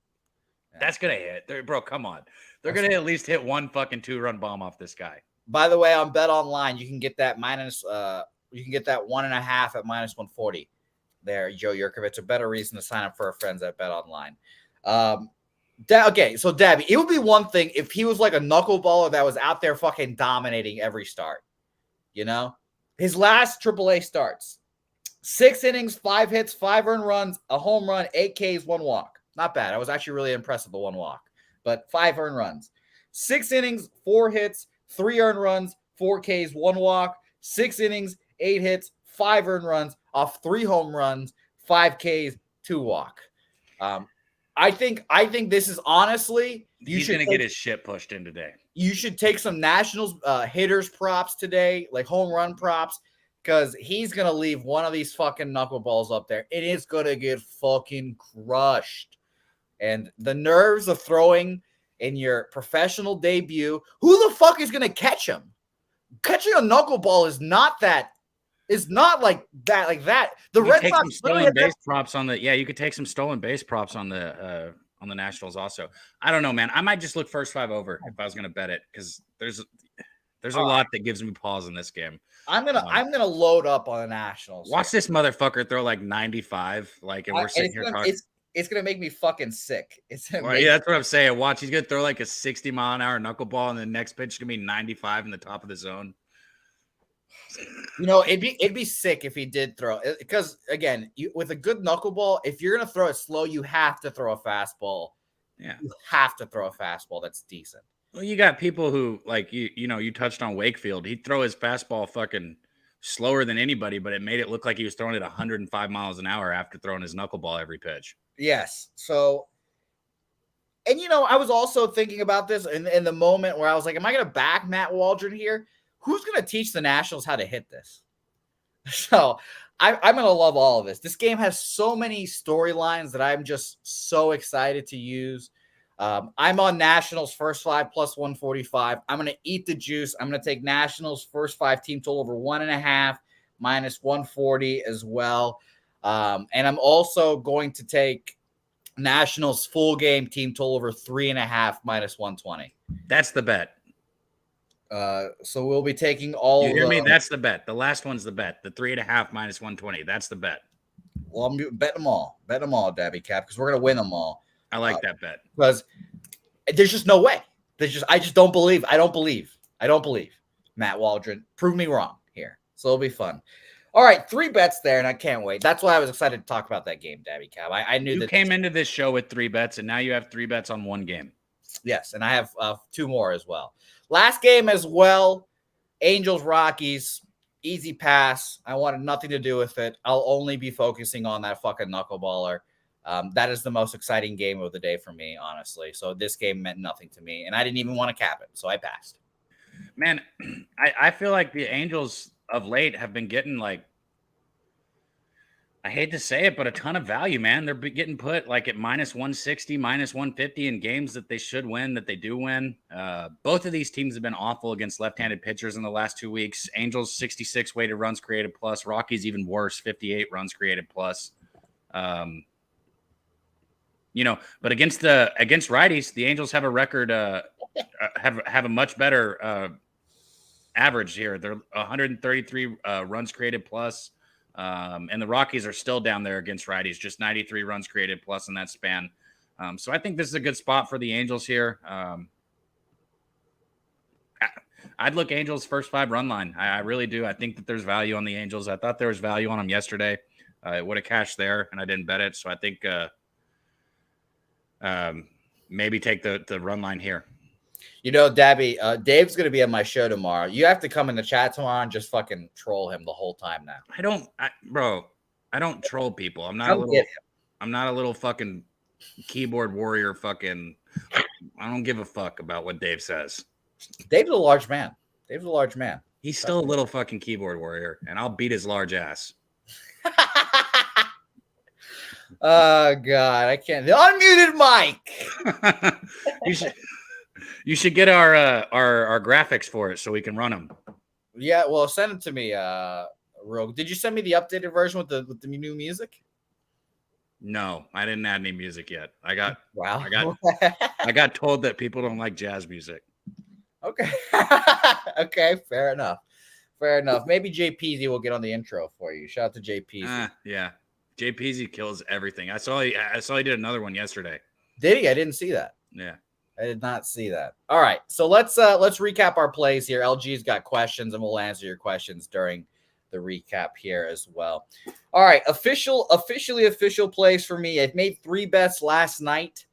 That's gonna hit, bro. Come on, they're gonna at least hit one fucking 2-run bomb off this guy. By the way, on Bet Online, you can get that minus. You can get that 1.5 at minus 140. There, Joe Yurkovich. A better reason to sign up for our friends at Bet Online. Okay, so Debbie, it would be one thing if he was like a knuckleballer that was out there fucking dominating every start. His last AAA starts, 6 innings, 5 hits, 5 earned runs, a home run, 8 Ks, 1 walk. Not bad. I was actually really impressed with the 1 walk, but 5 earned runs, 6 innings, 4 hits, 3 earned runs, 4 Ks, 1 walk, 6 innings, 8 hits, 5 earned runs off 3 home runs, 5 Ks, 2 walk. I think this is honestly he's going to get his shit pushed in today. You should take some Nationals hitters props today, like home run props, because he's going to leave one of these fucking knuckleballs up there. It is going to get fucking crushed. And the nerves of throwing in your professional debut, who the fuck is going to catch him? Catching a knuckleball is not that is not like that. Like that. The You could Red take Sox some literally stolen have base props on the you could take some stolen base props on the Nationals also. I don't know, man. I might just look first 5 over if I was gonna bet it because there's a All lot right. that gives me pause in this game. I'm gonna load up on the Nationals. Watch this motherfucker throw like 95, like, and we're And sitting here talking. it's gonna make me fucking sick. It's gonna Well, make yeah, that's what I'm saying. Watch, he's gonna throw like a 60-mile-an-hour knuckleball, and the next pitch is gonna be 95 in the top of the zone. it'd be sick if he did throw it because again, with a good knuckleball, if you're gonna throw it slow, you have to throw a fastball. Yeah, You have to throw a fastball that's decent. well, you got people who like you touched on Wakefield. He'd throw his fastball fucking slower than anybody, but it made it look like he was throwing it 105 miles an hour after throwing his knuckleball every pitch. Yes. So, and I was also thinking about this in the moment where I was like, am I going to back Matt Waldron here? Who's going to teach the Nationals how to hit this? So I'm going to love all of this. This game has so many storylines that I'm just so excited to use. I'm on Nationals first 5 plus 145. I'm going to eat the juice. I'm going to take Nationals first 5 team total over 1.5 minus 140 as well. And I'm also going to take Nationals full game team total over 3.5 minus 120. That's the bet. So we'll be taking all. You hear me? That's the bet. The last one's the bet. The 3.5 minus 120. That's the bet. Well, I'm betting them all. Bet them all, Dabby Cap, because we're gonna win them all. I like that bet because there's just no way. I just don't believe. I don't believe Matt Waldron. Prove me wrong here. So it'll be fun. All right, 3 bets there, and I can't wait. That's why I was excited to talk about that game, Dabby Cap. I knew you came into this show with 3 bets, and now you have 3 bets on 1 game. Yes, and I have 2 more as well. Last game as well, Angels Rockies, easy pass. I wanted nothing to do with it. I'll only be focusing on that fucking knuckleballer. That is the most exciting game of the day for me, honestly. So this game meant nothing to me, and I didn't even want to cap it, so I passed. Man, I feel like the Angels of late have been getting, like, I hate to say it, but a ton of value, man. They're getting put like at minus 160, minus 150 in games that they should win, that they do win. Both of these teams have been awful against left-handed pitchers in the last 2 weeks. Angels 66 weighted runs created plus. Rockies even worse, 58 runs created plus. But against righties, the Angels have a record, have a much better average here. They're 133 runs created plus. And the Rockies are still down there against righties, just 93 runs created plus in that span. So I think this is a good spot for the Angels here. I'd look Angels first 5 run line. I really do. I think that there's value on the Angels. I thought there was value on them yesterday. It would have cashed there, and I didn't bet it. So I think maybe take the run line here. Dabby, Dave's going to be on my show tomorrow. You have to come in the chat tomorrow and just fucking troll him the whole time now. I don't troll people. I'm not a little fucking keyboard warrior fucking. I don't give a fuck about what Dave says. Dave's a large man. He's still a little fucking keyboard warrior, and I'll beat his large ass. Oh, God, I can't. The unmuted mic. You should get our graphics for it so we can run them. Yeah, well, send it to me. Did you send me the updated version with the new music? No, I didn't add any music yet. I got told that people don't like jazz music. Okay. Okay, fair enough. Maybe JPZ will get on the intro for you. Shout out to JPZ. Yeah. JPZ kills everything. I saw he did another one yesterday. Did he? I didn't see that. Yeah. I did not see that. All right, so let's recap our plays here. LG's got questions, and we'll answer your questions during the recap here as well. All right, official plays for me. I've made 3 bets last night.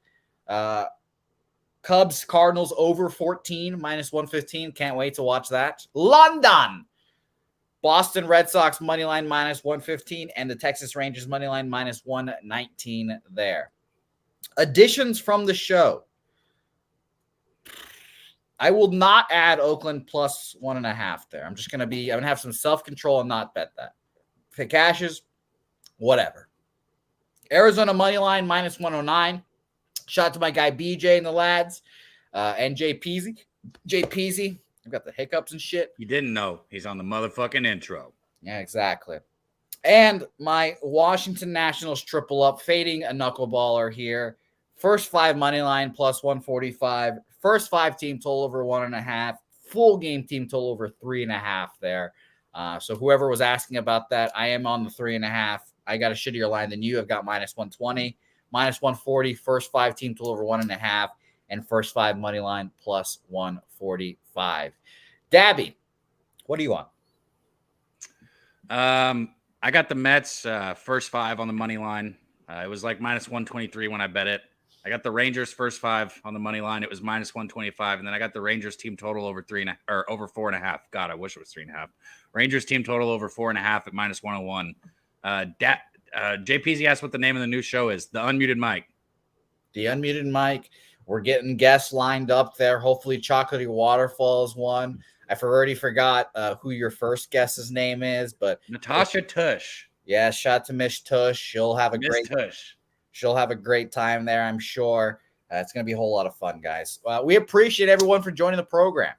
Cubs Cardinals over 14 minus 115. Can't wait to watch that. London. Boston Red Sox money line minus 115 and the Texas Rangers money line minus 119 there. Additions from the show. I will not add Oakland plus 1.5 there. I'm gonna have some self-control and not bet that. If it cashes, whatever. Arizona money line minus 109. Shout out to my guy BJ and the lads, and JPZ. I've got the hiccups and shit. You didn't know he's on the motherfucking intro. Yeah, exactly. And my Washington Nationals triple up, fading a knuckleballer here. First five money line plus 145. First five team total over 1.5. Full game team total over 3.5 there. So whoever was asking about that, I am on the 3.5. I got a shittier line than you. I've got minus 120, minus 140. First five team total over 1.5, and first five money line plus 145. Dabby, what do you want? I got the Mets first five on the money line. It was like minus 123 when I bet it. I got the Rangers first five on the money line. It was minus 125, and then I got the Rangers team total over over 4.5. God, I wish it was 3.5. Rangers team total over 4.5 at minus 101. JPZ asked what the name of the new show is. The Unmuted Mic. The Unmuted Mic. We're getting guests lined up there. Hopefully, Chocolatey Waterfalls one. I already forgot who your first guest's name is, but Natasha Tush. Yeah, shout out to Miss Tush. She'll have a great time there, I'm sure. It's going to be a whole lot of fun, guys. We appreciate everyone for joining the program.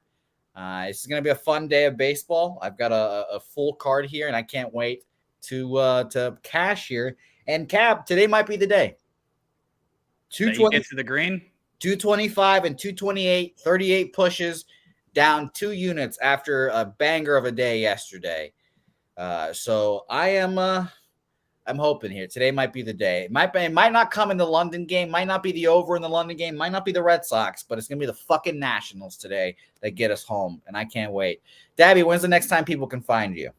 This is going to be a fun day of baseball. I've got a full card here, and I can't wait to cash here. And Cab, today might be the day. 220 get to the green. 225 and 228, 38 pushes, down 2 units after a banger of a day yesterday. So I'm hoping here. Today might be the day. It might not come in the London game, might not be the over in the London game, might not be the Red Sox, but it's going to be the fucking Nationals today that get us home, and I can't wait. Dabby, when's the next time people can find you?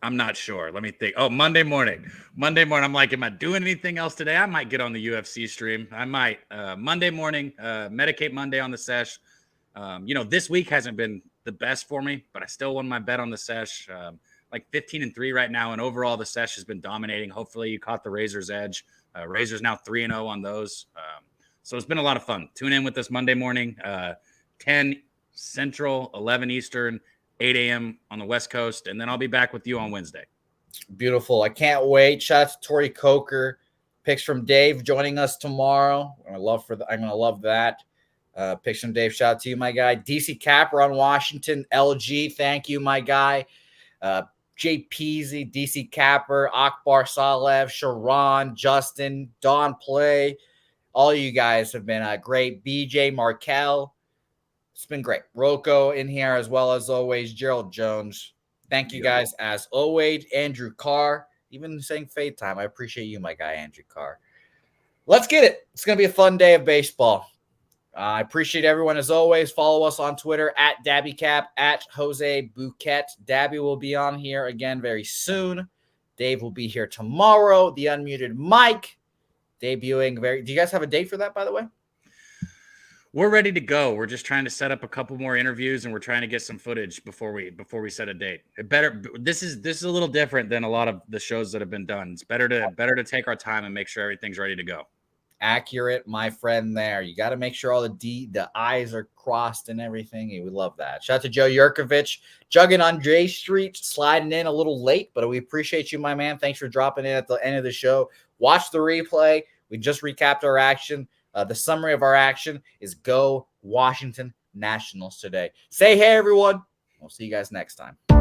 I'm not sure. Let me think. Oh, Monday morning. I'm like, am I doing anything else today? I might get on the UFC stream. I might. Monday morning, Medicate Monday on the sesh. This week hasn't been the best for me, but I still won my bet on the sesh. Like 15-3 right now, and overall the sesh has been dominating. Hopefully you caught the Razor's edge. Razor's now 3-0 on those. So it's been a lot of fun. Tune in with us Monday morning, 10 Central, 11 Eastern, 8 a.m. on the West Coast, and then I'll be back with you on Wednesday. Beautiful. I can't wait. Shout out to Tori Coker. Picks from Dave joining us tomorrow. I'm gonna love that. Picks from Dave. Shout out to you, my guy. DC Capper on Washington. LG. Thank you, my guy. JPZ, DC Capper, Akbar Salev, Sharon, Justin, Don Play. All you guys have been great. BJ Markel. It's been great. Rocco in here as well as always. Gerald Jones. Thank you guys as always. Andrew Carr. Even saying fade time. I appreciate you, my guy, Andrew Carr. Let's get it. It's going to be a fun day of baseball. I appreciate everyone as always. Follow us on Twitter at DabbyCap, at Jose Bouquett. Dabby will be on here again very soon. Dave will be here tomorrow. The Unmuted Mic debuting. Do you guys have a date for that, by the way? We're ready to go. We're just trying to set up a couple more interviews, and we're trying to get some footage before we set a date. This is a little different than a lot of the shows that have been done. It's better to take our time and make sure everything's ready to go. Accurate, my friend there. You got to make sure all the I's are crossed and everything. We love that. Shout out to Joe Yurkovich, jugging on J Street, sliding in a little late, but we appreciate you, my man. Thanks for dropping in at the end of the show. Watch the replay. We just recapped our action. The summary of our action is go Washington Nationals today. Say hey, everyone. We'll see you guys next time.